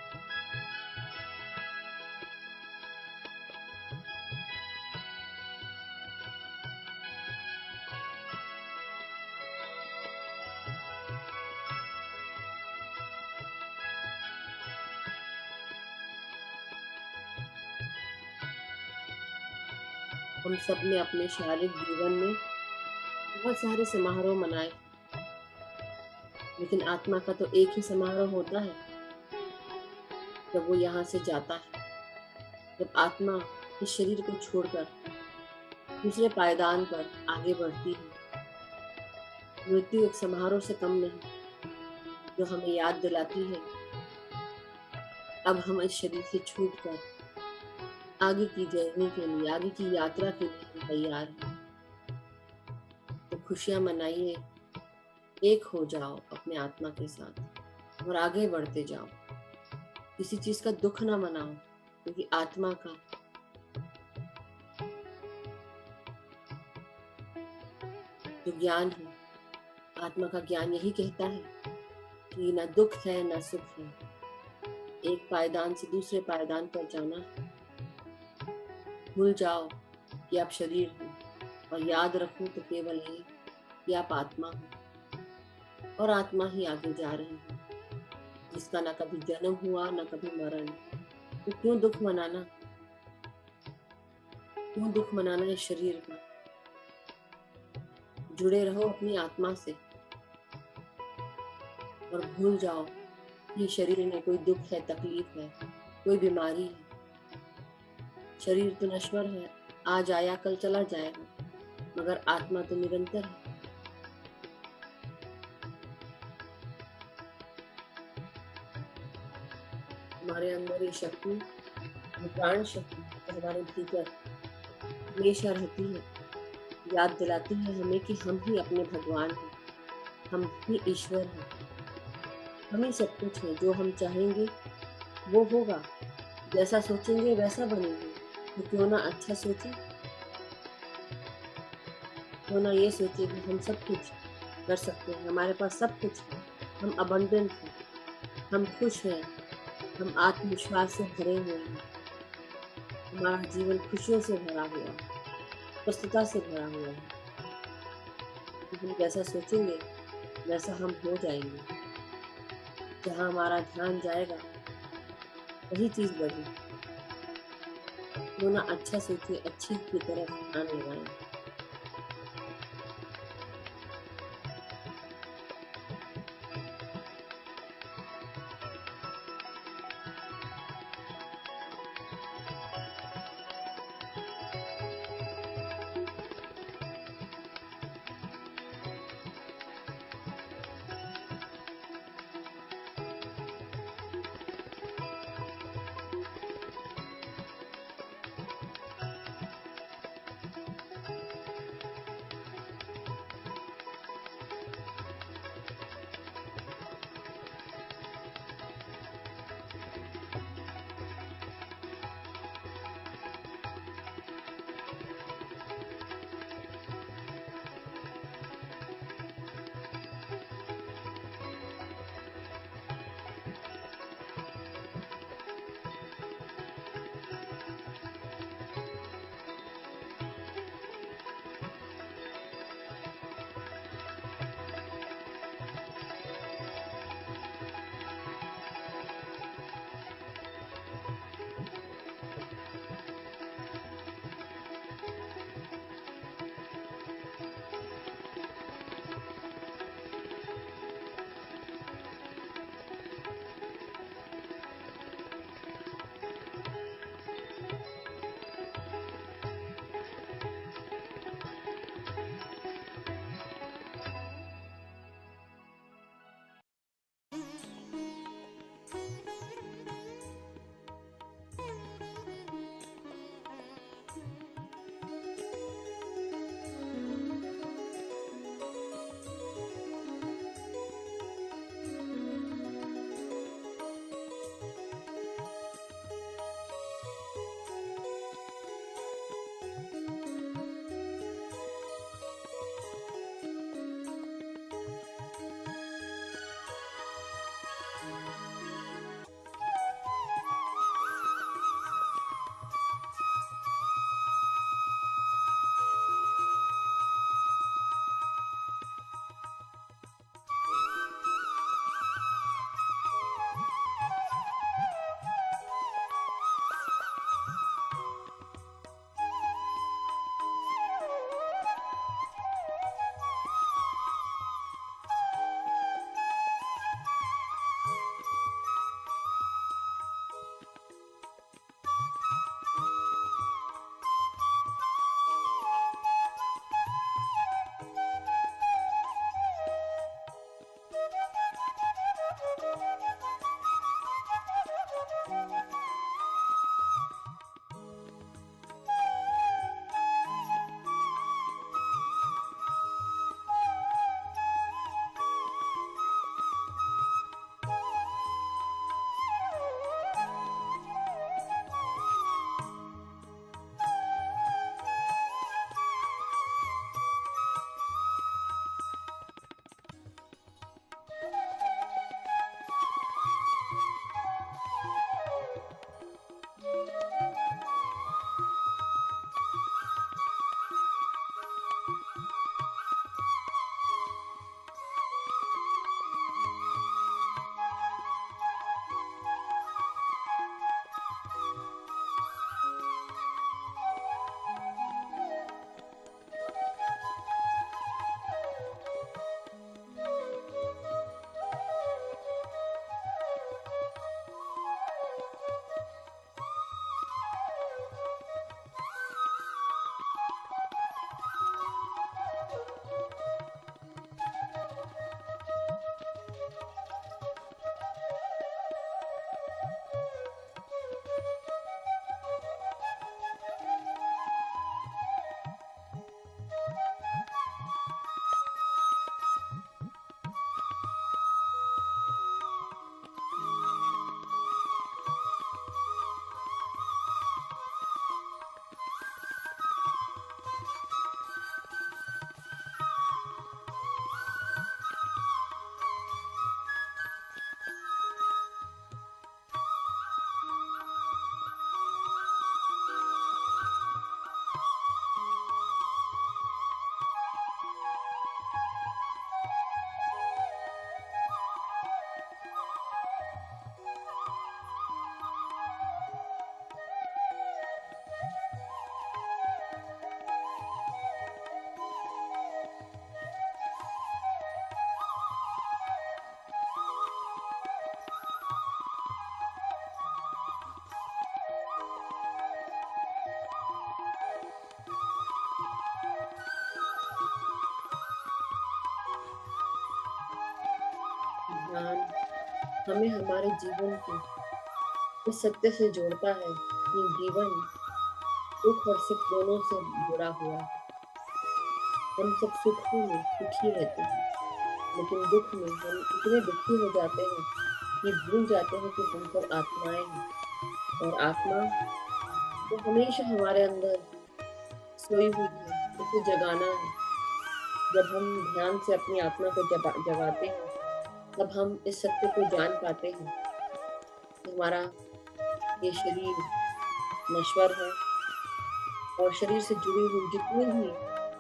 हम सब ने अपने शारीरिक जीवन में बहुत सारे समारोह मनाए, लेकिन आत्मा का तो एक ही समारोह होता है, जब वो यहाँ से जाता है, जब आत्मा इस शरीर को छोड़कर दूसरे पायदान पर आगे बढ़ती है। मृत्यु एक समारोह से कम नहीं, जो हमें याद दिलाती है अब हम इस शरीर से छूटकर आगे की जर्नी के लिए, आगे की यात्रा के लिए हम तैयार हैं। तो खुशियां मनाइए, एक हो जाओ अपने आत्मा के साथ और आगे बढ़ते जाओ। किसी चीज का दुख ना मनाओ, क्योंकि आत्मा का जो ज्ञान है, आत्मा का ज्ञान यही कहता है कि ना दुख है ना सुख है, एक पायदान से दूसरे पायदान पर जाना है। भूल जाओ कि आप शरीर हो और याद रखो तो केवल ये कि आप आत्मा हो और आत्मा ही आगे जा रही है, जिसका ना कभी जन्म हुआ ना कभी मरण। तो क्यों दुख मनाना, क्यों दुख मनाना इस शरीर का। जुड़े रहो अपनी आत्मा से और भूल जाओ कि शरीर में कोई दुख है, तकलीफ है, कोई बीमारी है। शरीर तो नश्वर है, आज आया कल चला जाएगा, मगर आत्मा तो निरंतर है। हमारे अंदर ये शक्ति, ये प्राण शक्ति हमारे भीतर हमेशा रहती है, याद दिलाती है हमें कि हम ही अपने भगवान हैं, हम ही ईश्वर हैं, हम ही सब कुछ है। जो हम चाहेंगे वो होगा, जैसा सोचेंगे वैसा बनेंगे। तो क्यों ना अच्छा सोचें, क्यों ना ये सोचे कि हम सब कुछ कर सकते हैं, हमारे पास सब कुछ है, हम अबंडेंट हैं, हम खुश हैं, हम आत्मविश्वास से भरे हुए हैं, हमारा जीवन खुशियों से भरा हुआ है, प्रसन्नता से भरा हुआ है। हम जैसा सोचेंगे वैसा हम हो जाएंगे। जहाँ हमारा ध्यान जाएगा वही चीज बढ़ी। क्यों ना अच्छा सोचे, अच्छी की तरफ ध्यान लगाएं। ध्यान हमें हमारे जीवन के इस सत्य से जोड़ता है कि जीवन दुख और सुख दोनों से जुड़ा हुआ है। हम सब सुखों में सुखी रहते हैं, लेकिन दुख में हम इतने दुखी हो जाते हैं कि भूल जाते हैं कि हम सब आत्माएं हैं, और आत्मा तो हमेशा हमारे अंदर सोई हुई है, उसे जगाना है। जब हम ध्यान से अपनी आत्मा को जगाते हैं, तब हम इस सत्य को जान पाते हैं कि हमारा ये शरीर नश्वर है, और शरीर से जुड़ी हुई जितनी भी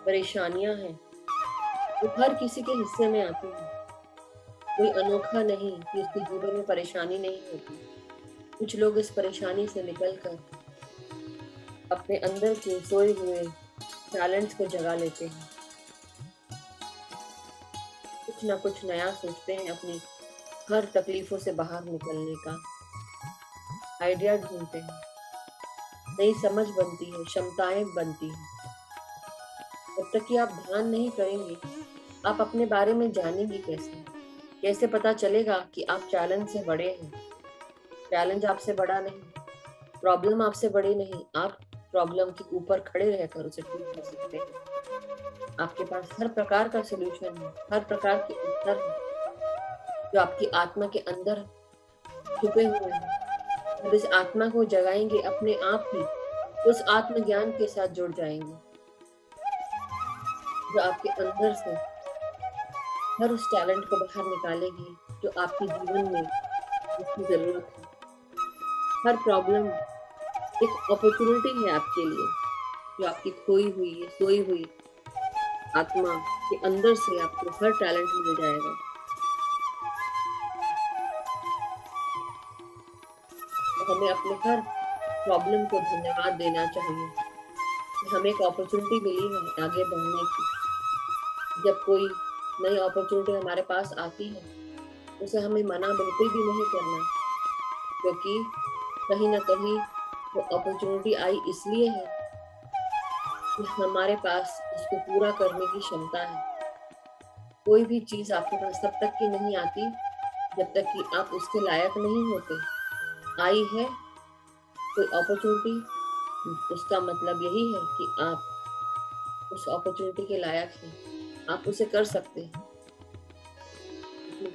परेशानियां हैं वो हर किसी के हिस्से में आती हैं। कोई अनोखा नहीं कि उसके जीवन में परेशानी नहीं होती। कुछ लोग इस परेशानी से निकलकर अपने अंदर के सोए हुए टैलेंट्स को जगा लेते हैं, कुछ ना कुछ नया सोचते हैं, अपनी हर तकलीफों से बाहर निकलने का आइडिया ढूंढते हैं, नई समझ बनती है, क्षमताएं बनती हैं। जब तक कि आप ध्यान नहीं करेंगे, आप अपने बारे में जानेंगे कैसे? कैसे पता चलेगा कि आप चैलेंज से बड़े हैं? चैलेंज आपसे बड़ा नहीं, प्रॉब्लम आपसे बड़ी नहीं, आप प्रॉब्लम के ऊपर खड़े रहकर उसे ठीक कर सकते हैं। आपके पास हर प्रकार का सलूशन है, हर प्रकार के उत्तर है जो आपकी आत्मा के अंदर छुपे हुए हैं। जब इस आत्मा को जगाएंगे, अपने आप ही उस आत्मज्ञान के साथ जुड़ जाएंगे जो आपके अंदर से हर उस टैलेंट को बाहर निकालेगी जो आपके जीवन में जिसकी जरूरत है। हर प्रॉब्लम एक अपॉर्चुनिटी है आपके लिए, जो आपकी खोई हुई है, सोई हुई आत्मा के अंदर से आपको हर टैलेंट मिल जाएगा। तो हमें अपने हर प्रॉब्लम को धन्यवाद देना चाहिए कि हमें एक अपॉर्चुनिटी मिली है आगे बढ़ने की। जब कोई नई अपॉर्चुनिटी हमारे पास आती है, उसे हमें मना बिल्कुल भी नहीं करना, क्योंकि कहीं ना कहीं वो अपॉर्चुनिटी आई इसलिए है कि हमारे पास उसको पूरा करने की क्षमता है। कोई भी चीज आपके पास तब तक की नहीं आती जब तक कि आप उसके लायक नहीं होते। आई है कोई अपॉर्चुनिटी, उसका मतलब यही है कि आप उस अपॉर्चुनिटी के लायक हैं, आप उसे कर सकते हैं।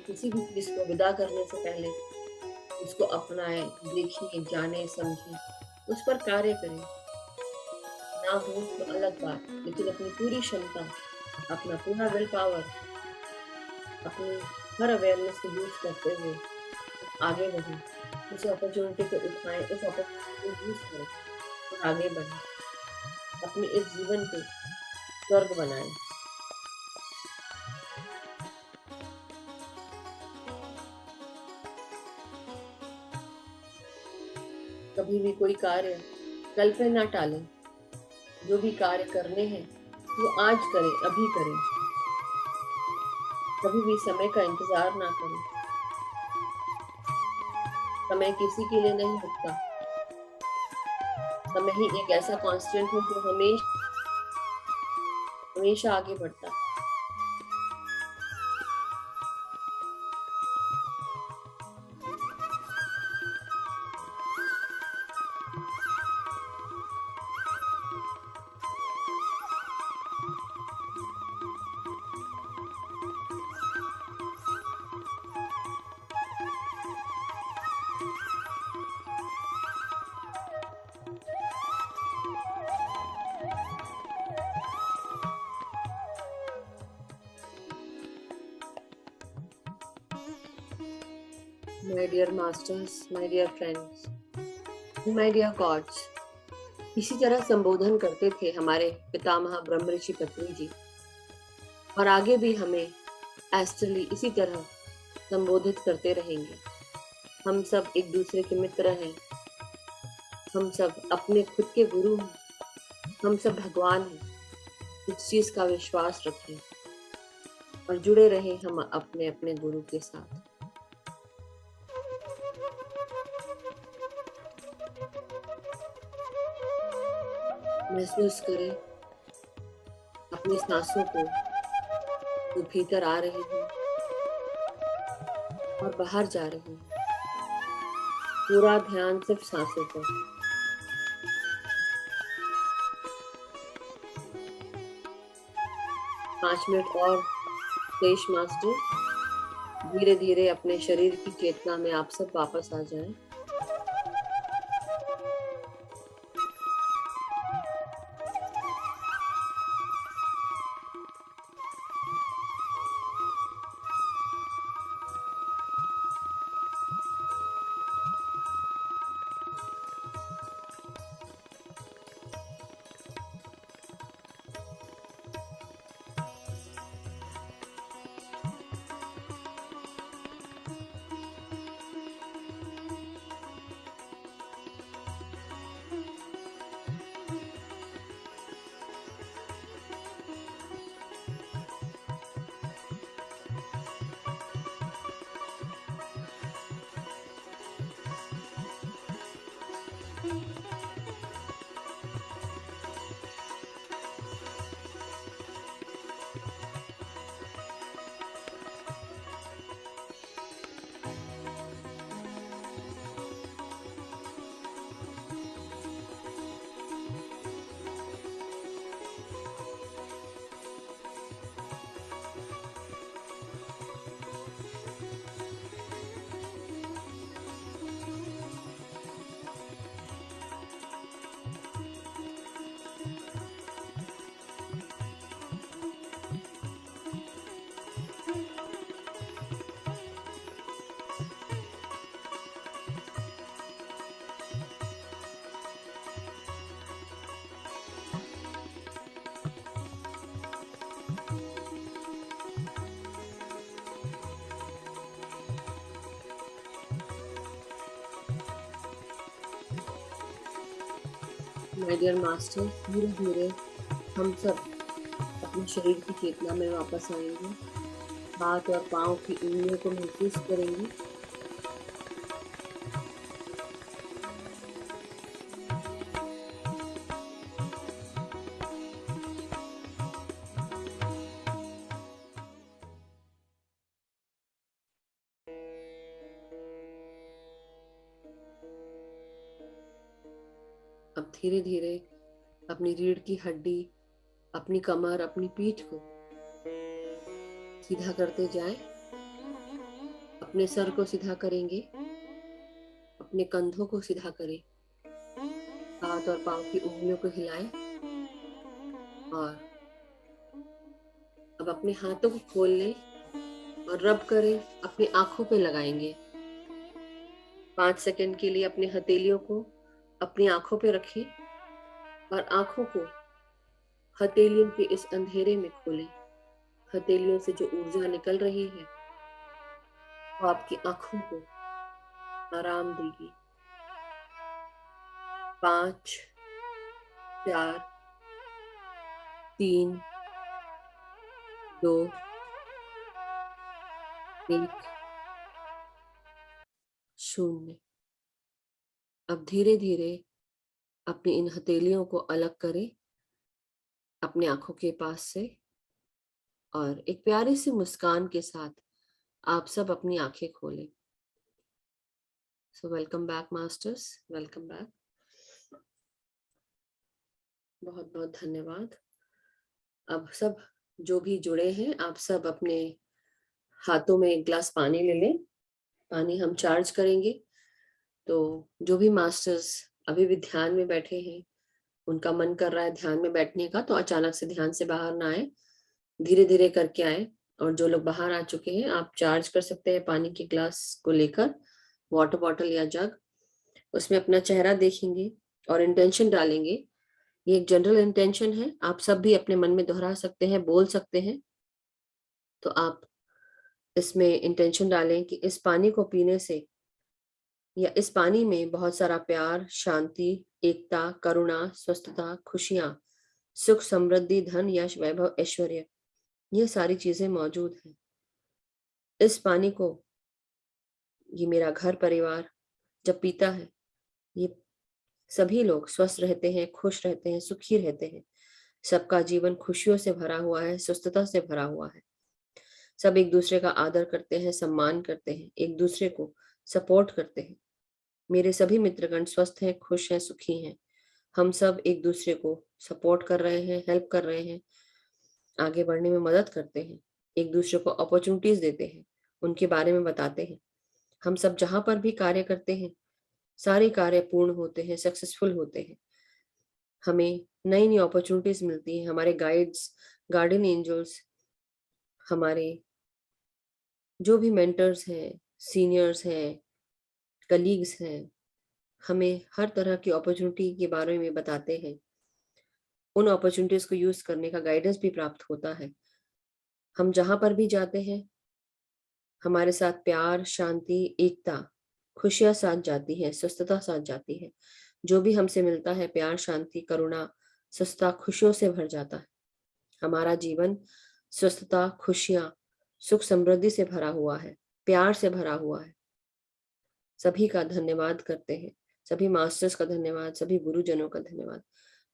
किसी भी चीज को विदा करने से पहले उसको अपनाएं, देखिए, जाने, समझें, उस पर कार्य करें। ना हो तो अलग बात, लेकिन अपनी पूरी क्षमता, अपना पूरा विल पावर, अपनी हर अवेयरनेस को यूज करते हुए आगे बढ़ें। उस अपॉर्चुनिटी को उठाएं, उस अपॉर्चुनिटी को यूज करें और आगे बढ़ें। अपने इस जीवन को स्वर्ग बनाएं। कभी भी कोई कार्य कल पे ना टालें। जो भी कार्य करने हैं वो आज करें, अभी करें। कभी भी समय का इंतजार ना करें। समय किसी के लिए नहीं रुकता। समय ही एक ऐसा कांस्टेंट है जो हमेशा आगे बढ़ता है। My dear masters, my dear friends, my dear gods, इसी तरह संबोधन करते थे हमारे पितामह ब्रह्म ऋषि पत्नी जी, और आगे भी हमें एस्ट्रली इसी तरह संबोधित करते रहेंगे। हम सब एक दूसरे के मित्र हैं, हम सब अपने खुद के गुरु हैं, हम सब भगवान हैं। इस चीज का विश्वास रखें और जुड़े रहें हम अपने अपने गुरु के साथ। महसूस करें अपनी सांसों को जो भीतर आ रही हैं, और बाहर जा रही हूँ। पूरा ध्यान सिर्फ सांसों पर। पाँच मिनट और शेष मास्टर। धीरे धीरे अपने शरीर की चेतना में आप सब वापस आ जाएं। माय डियर मास्टर, धीरे धीरे हम सब अपने शरीर की चेतना में वापस आएंगे। हाथ और पांव की उंगलियों को महसूस करेंगे। अब धीरे धीरे अपनी रीढ़ की हड्डी, अपनी कमर, अपनी पीठ को सीधा करते जाएं। अपने सर को सीधा करेंगे, अपने कंधों को सीधा करें, हाथ और पांव की उंगलियों को हिलाएं और अब अपने हाथों को खोल लें और रब करें, अपनी आंखों पे लगाएंगे। 5 सेकंड के लिए अपने हथेलियों को अपनी आंखों पे रखें और आंखों को हथेलियों के इस अंधेरे में खोलें। हथेलियों से जो ऊर्जा निकल रही है वो आपकी आंखों को आराम देगी। 5, 4, 3, 2, 1, 0। अब धीरे धीरे अपनी इन हथेलियों को अलग करें अपने आंखों के पास से और एक प्यारी सी मुस्कान के साथ आप सब अपनी आंखें खोलें। So welcome back masters, welcome back. बहुत बहुत धन्यवाद। अब सब जो भी जुड़े हैं, आप सब अपने हाथों में एक ग्लास पानी ले लें। पानी हम चार्ज करेंगे। तो जो भी मास्टर्स अभी भी ध्यान में बैठे हैं, उनका मन कर रहा है ध्यान में बैठने का, तो अचानक से ध्यान से बाहर ना आए, धीरे धीरे करके आए। और जो लोग बाहर आ चुके हैं, आप चार्ज कर सकते हैं पानी के ग्लास को लेकर, वाटर बॉटल या जग। उसमें अपना चेहरा देखेंगे और इंटेंशन डालेंगे। ये एक जनरल इंटेंशन है, आप सब भी अपने मन में दोहरा सकते हैं, बोल सकते हैं। तो आप इसमें इंटेंशन डालें कि इस पानी को पीने से या इस पानी में बहुत सारा प्यार, शांति, एकता, करुणा, स्वस्थता, खुशियां, सुख, समृद्धि, धन, यश, वैभव, ऐश्वर्य, ये सारी चीजें मौजूद हैं। इस पानी को ये मेरा घर परिवार जब पीता है, ये सभी लोग स्वस्थ रहते हैं, खुश रहते हैं, सुखी रहते हैं। सबका जीवन खुशियों से भरा हुआ है, स्वस्थता से भरा हुआ है। सब एक दूसरे का आदर करते हैं, सम्मान करते हैं, एक दूसरे को सपोर्ट करते हैं। मेरे सभी मित्रगण स्वस्थ हैं, खुश हैं, सुखी हैं। हम सब एक दूसरे को सपोर्ट कर रहे हैं, हेल्प कर रहे हैं, आगे बढ़ने में मदद करते हैं, एक दूसरे को अपॉर्चुनिटीज देते हैं, उनके बारे में बताते हैं। हम सब जहां पर भी कार्य करते हैं, सारे कार्य पूर्ण होते हैं, सक्सेसफुल होते हैं। हमें नई नई अपॉर्चुनिटीज मिलती हैं। हमारे गाइड्स, गार्डियन एंजल्स, हमारे जो भी मेंटर्स हैं, सीनियर्स हैं, कलीग्स हैं, हमें हर तरह की अपॉर्चुनिटी के बारे में बताते हैं। उन अपॉर्चुनिटीज को यूज करने का गाइडेंस भी प्राप्त होता है। हम जहां पर भी जाते हैं, हमारे साथ प्यार, शांति, एकता, खुशियां साथ जाती हैं, स्वस्थता साथ जाती है। जो भी हमसे मिलता है, प्यार, शांति, करुणा, स्वस्थता, खुशियों से भर जाता है। हमारा जीवन स्वस्थता, खुशियां, सुख, समृद्धि से भरा हुआ है, प्यार से भरा हुआ है। सभी का धन्यवाद करते हैं, सभी मास्टर्स का धन्यवाद, सभी गुरुजनों का धन्यवाद,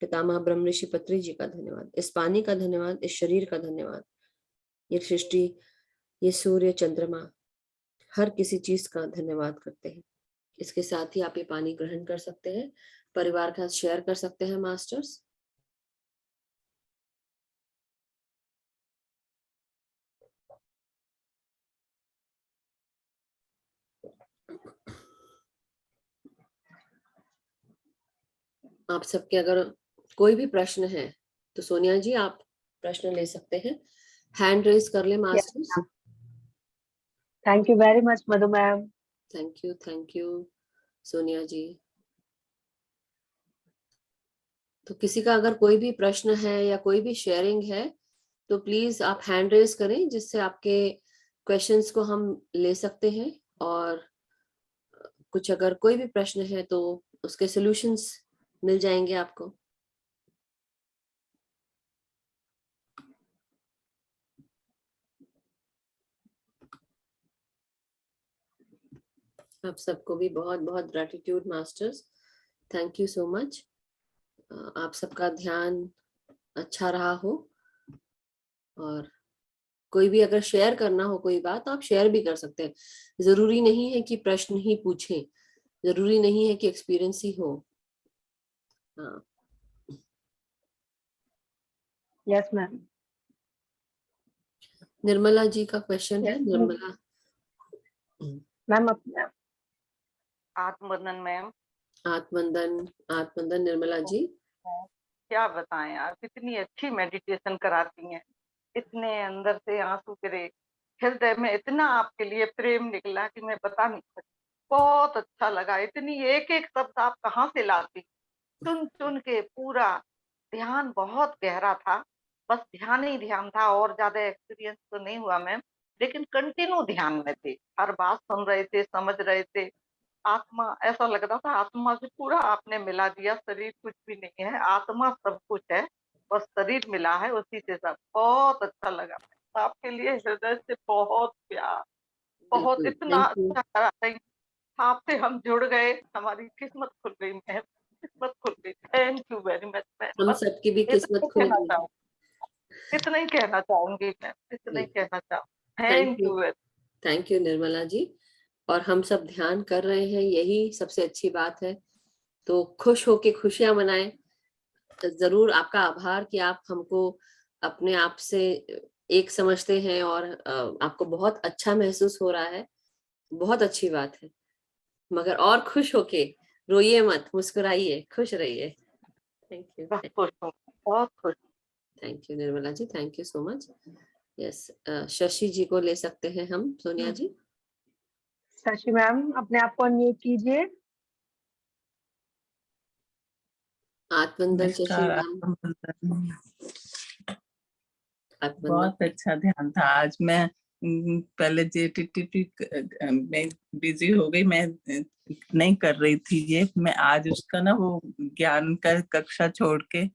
पितामह ब्रह्म ऋषि पत्री जी का धन्यवाद, इस पानी का धन्यवाद, इस शरीर का धन्यवाद, ये सृष्टि, ये सूर्य, चंद्रमा, हर किसी चीज का धन्यवाद करते हैं। इसके साथ ही आप ये पानी ग्रहण कर सकते हैं, परिवार के साथ शेयर कर सकते हैं मास्टर्स। आप सबके अगर कोई भी प्रश्न है तो सोनिया जी आप प्रश्न ले सकते हैं। हैंड रेज कर ले masters. Thank you very much Madhu ma'am. Thank you Sonia ji. तो किसी का अगर कोई भी प्रश्न है या कोई भी शेयरिंग है तो प्लीज आप हैंड रेज करें, जिससे आपके क्वेश्चंस को हम ले सकते हैं, और कुछ अगर कोई भी प्रश्न है तो उसके सॉल्यूशंस मिल जाएंगे आपको। आप सबको भी बहुत बहुत gratitude masters, thank you so much. आप सबका ध्यान अच्छा रहा हो, और कोई भी अगर शेयर करना हो कोई बात, आप शेयर भी कर सकते हैं। जरूरी नहीं है कि प्रश्न ही पूछें, जरूरी नहीं है कि एक्सपीरियंस ही हो। हाँ यस मैम। निर्मला जी का क्वेश्चन है। निर्मला मैम आत्मवंदन मैम। आत्मवंदन निर्मला जी। क्या बताएं आप, इतनी अच्छी मेडिटेशन कराती हैं, इतने अंदर से आंसू गिरे, हृदय में इतना आपके लिए प्रेम निकला कि मैं बता नहीं सकती। बहुत अच्छा लगा, इतनी एक एक शब्द आप कहाँ से लाती, चुन चुन के पूरा। ध्यान बहुत गहरा था, बस ध्यान ही ध्यान था, और ज्यादा एक्सपीरियंस तो नहीं हुआ मैम, लेकिन कंटिन्यू ध्यान में थे, हर बात सुन रहे थे, समझ रहे थे। आत्मा, ऐसा लग रहा था आत्मा से पूरा आपने मिला दिया, शरीर कुछ भी नहीं है, आत्मा सब कुछ है, बस शरीर मिला है, उसी से सब। बहुत अच्छा लगा, आपके लिए हृदय से बहुत प्यार, बहुत बिल्कुल, इतना थैंक यू। अच्छा करा। आपसे हम जुड़ गए, हमारी किस्मत खुल गई मैम, किस्मत खुल गई। Thank you very much ma'am. हम बस सबकी भी इतना किस्मत ही खुल कहना गई। चाहूँ, इतना ही कहना चाहूंगी मैम, इतना ही कहना चाहूँ। Thank thank you, you very. Thank you Nirmala ji. और हम सब ध्यान कर रहे हैं, यही सबसे अच्छी बात है। तो खुश होके खुशियां मनाएं। जरूर आपका आभार कि आप हमको अपने आप से एक समझते हैं, और आपको बहुत अच्छा महसूस हो रहा है, बहुत अच्छी बात है। मगर और खुश होके रोइए मत, मुस्कुराइए, खुश रहिए। थैंक यू, बहुत खुश हूँ, बहुत खुश। Thank you Nirmala ji, thank you so much. Yes, Shashi ji को ले सकते हैं हम, सोनिया जी। शशि मैम अपने आप को अनम्यूट कीजिए। आत्मवंदन शशि नमस्कार। मैम। आत्मवंदन। आत्मवंदन। बहुत अच्छा ध्यान था आज। मैं पहले JTTT में बिजी हो गई, मैं नहीं कर रही थी ये। मैं आज उसका ना वो ज्ञान का कक्षा छोड़ के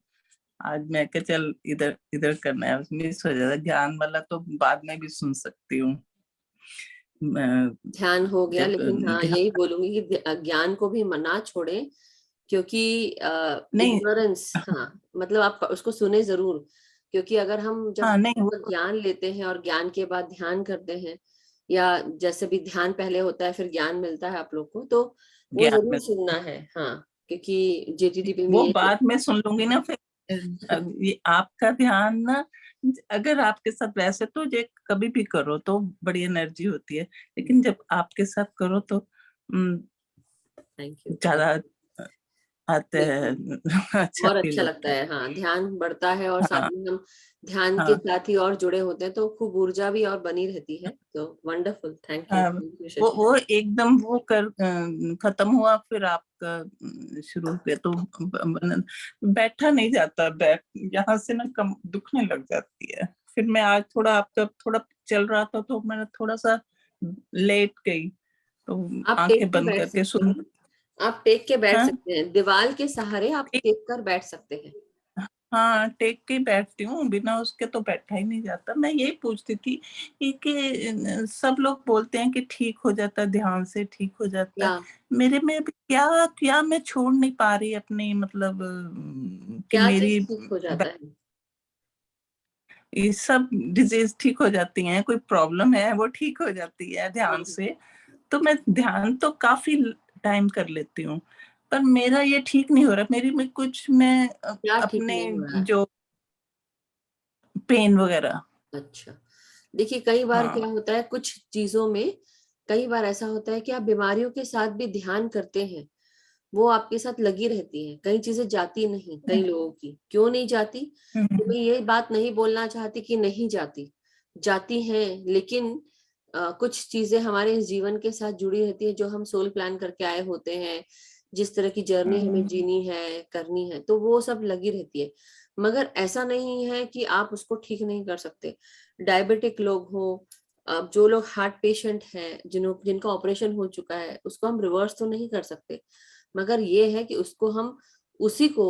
आज मैं क्या चल इधर इधर करना है, मिस हो जाता। ज्ञान वाला तो बाद में भी सुन सकती हूँ। ध्यान हो गया, जब लेकिन हाँ यही बोलूंगी कि ज्ञान को भी ना छोड़ें, क्योंकि नहीं, इग्नोरेंस, हाँ मतलब आप उसको सुने जरूर, क्योंकि अगर हम जब हाँ नहीं वो ज्ञान लेते हैं और ज्ञान के बाद ध्यान करते हैं, या जैसे भी ध्यान पहले होता है फिर ज्ञान मिलता है आप लोग को, तो वो ज्ञान जरूर में सुनना है। हाँ, क्योंकि JTTP में वो ये बाद में सुन लूंगी ना फिर। ये आपका ध्यान ना, अगर आपके साथ वैसे तो ये कभी भी करो तो बड़ी एनर्जी होती है, लेकिन जब आपके साथ करो तो थैंक यू, ज्यादा आते हैं। अच्छा और फील अच्छा लगता होता है। है। हाँ, ध्यान बढ़ता है और साथ हाँ में हम ध्यान के हाँ साथ ही और जुड़े होते हैं, तो खूब ऊर्जा भी और बनी रहती है। तो वंडरफुल, थैंक हाँ, यू शशि। वो एकदम वो कर खत्म हुआ, फिर आपका शुरू हो गया तो बैठा नहीं जाता, यहाँ से ना कम दुखने लग जाती है। फिर मैं आज थोड़ा आपका थोड़ा चल रहा था तो मैंने थोड़ा सा लेट गई, तो आप टेक आंखें के बंद बैठ करके सकते सुन। हैं, आप टेक के बैठ हाँ सकते हैं, दीवार के सहारे आप ठीक। टेक कर बैठ सकते हैं। हाँ टेक के ही बैठती हूँ, बिना उसके तो बैठा ही नहीं जाता। मैं यही पूछती थी कि सब लोग बोलते हैं कि ठीक हो जाता है, ध्यान से ठीक हो जाता है। क्या मेरे में भी क्या क्या मैं छोड़ नहीं पा रही अपनी, मतलब कि क्या मेरी चीज ठीक हो जाता है? ये सब डिजीज ठीक हो जाती हैं, कोई प्रॉब्लम है वो ठीक हो जाती है ध्यान हाँ, से। तो मैं ध्यान तो काफी टाइम कर लेती हूँ, पर मेरा ये ठीक नहीं हो रहा। मेरी में कुछ मैं क्या ठीक अपने नहीं हो रहा है? जो पेन वगैरह। अच्छा, देखिए कई बार क्या हाँ होता है कुछ चीजों में, कई बार ऐसा होता है कि आप बीमारियों के साथ भी ध्यान करते हैं, वो आपके साथ लगी रहती है, कई चीजें जाती नहीं कई लोगों की। क्यों नहीं जाती? तो मैं ये बात नहीं बोलना चाहती कि नहीं जाती, जाती हैं, लेकिन कुछ चीजें हमारे इस जीवन के साथ जुड़ी रहती है जो हम सोल प्लान करके आए होते हैं, जिस तरह की जर्नी हमें जीनी है, करनी है, तो वो सब लगी रहती है। मगर ऐसा नहीं है कि आप उसको ठीक नहीं कर सकते। डायबिटिक लोग हो, अब जो लोग हार्ट पेशेंट हैं, जिनका ऑपरेशन हो चुका है, उसको हम रिवर्स तो नहीं कर सकते, मगर ये है कि उसको हम उसी को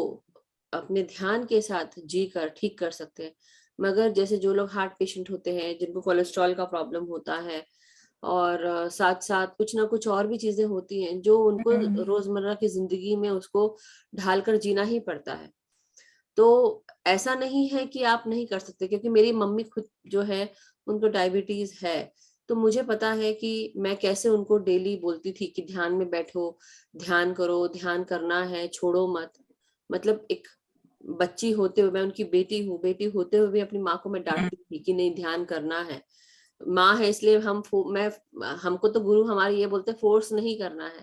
अपने ध्यान के साथ जी कर ठीक कर सकते हैं। मगर जैसे जो लोग हार्ट पेशेंट होते हैं, जिनको कोलेस्ट्रॉल का प्रॉब्लम होता है, और साथ साथ कुछ ना कुछ और भी चीजें होती हैं जो उनको रोजमर्रा की जिंदगी में उसको ढालकर जीना ही पड़ता है। तो ऐसा नहीं है कि आप नहीं कर सकते, क्योंकि मेरी मम्मी खुद जो है उनको डायबिटीज है, तो मुझे पता है कि मैं कैसे उनको डेली बोलती थी कि ध्यान में बैठो, ध्यान करो, ध्यान करना है, छोड़ो मत। मतलब एक बच्ची होते हुए, मैं उनकी बेटी हूँ, बेटी होते हुए भी अपनी माँ को मैं डांटती थी कि नहीं, ध्यान करना है। माँ है इसलिए मैं हमको तो गुरु हमारे ये बोलते फोर्स नहीं करना है,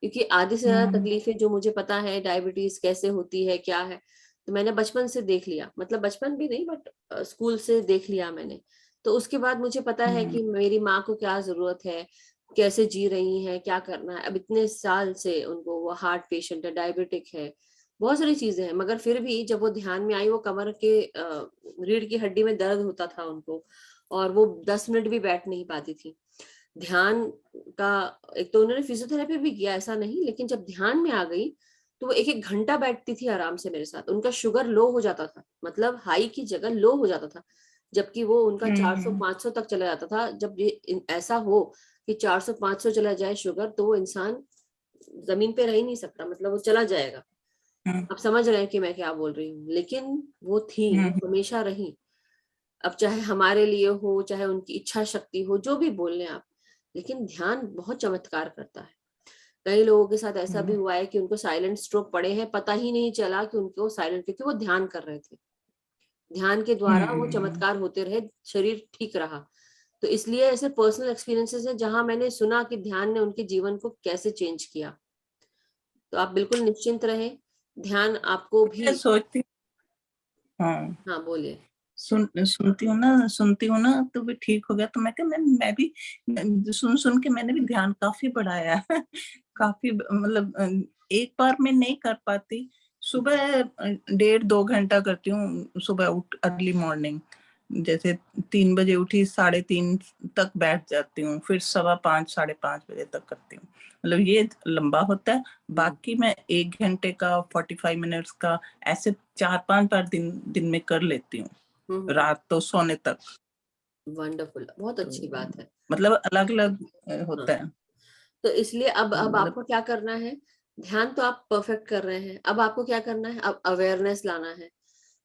क्योंकि आधी से ज्यादा तकलीफें जो मुझे पता है डायबिटीज कैसे होती है क्या है, तो मैंने बचपन से देख लिया, मतलब बचपन भी नहीं बट स्कूल से देख लिया मैंने। तो उसके बाद मुझे पता है कि मेरी माँ को क्या जरूरत है, कैसे जी रही है, क्या करना है। अब इतने साल से उनको, वो हार्ट पेशेंट है, डायबिटिक है, बहुत सारी चीजें हैं, मगर फिर भी जब वो ध्यान में आई, वो कमर के रीढ़ की हड्डी में दर्द होता था उनको, और वो 10 मिनट भी बैठ नहीं पाती थी। ध्यान का, एक तो उन्होंने फिजियोथेरेपी भी किया, ऐसा नहीं, लेकिन जब ध्यान में आ गई तो वो 1-1 घंटा बैठती थी आराम से मेरे साथ। उनका शुगर लो हो जाता था, मतलब हाई की जगह लो हो जाता था, जबकि वो उनका 400-500 तक चला जाता था। जब ये ऐसा हो कि 400-500 चला जाए शुगर, तो वो इंसान जमीन पे रह ही नहीं सकता, मतलब वो चला जाएगा। आप समझ रहे हैं कि मैं क्या बोल रही हूँ? लेकिन वो थी, वो हमेशा रही। अब चाहे हमारे लिए हो, चाहे उनकी इच्छा शक्ति हो, जो भी बोल लें आप, लेकिन ध्यान बहुत चमत्कार करता है। कई लोगों के साथ ऐसा भी हुआ है कि उनको साइलेंट स्ट्रोक पड़े हैं, पता ही नहीं चला कि उनको साइलेंट, क्योंकि वो ध्यान कर रहे थे, ध्यान के द्वारा वो चमत्कार होते रहे, शरीर ठीक रहा। तो इसलिए ऐसे पर्सनल एक्सपीरियंसेस है जहां मैंने सुना कि ध्यान ने उनके जीवन को कैसे चेंज किया। तो आप बिल्कुल निश्चिंत रहे, ध्यान आपको भी। मैं सोचती, हाँ हाँ, बोलिए। सुनती हूँ ना तो भी ठीक हो गया। तो मैं क्या, मैं भी सुन सुन के मैंने भी ध्यान काफी बढ़ाया है। काफी मतलब एक बार में नहीं कर पाती। सुबह 1.5-2 घंटा करती हूँ, सुबह उठ अर्ली मॉर्निंग। जैसे 3 बजे उठी, 3:30 तक बैठ जाती हूँ, फिर 5:15 5:30 बजे तक करती हूँ। मतलब ये लंबा होता है। बाकी मैं 1 घंटे का, 45 मिनट्स का, ऐसे 4-5 बार दिन में कर लेती हूँ, रात तो सोने तक। वंडरफुल, बहुत तो अच्छी बात है। मतलब अलग अलग हाँ, होता है तो इसलिए अब मतलब। आपको क्या करना है? ध्यान तो आप परफेक्ट कर रहे हैं, अब आपको क्या करना है? अब अवेयरनेस लाना है।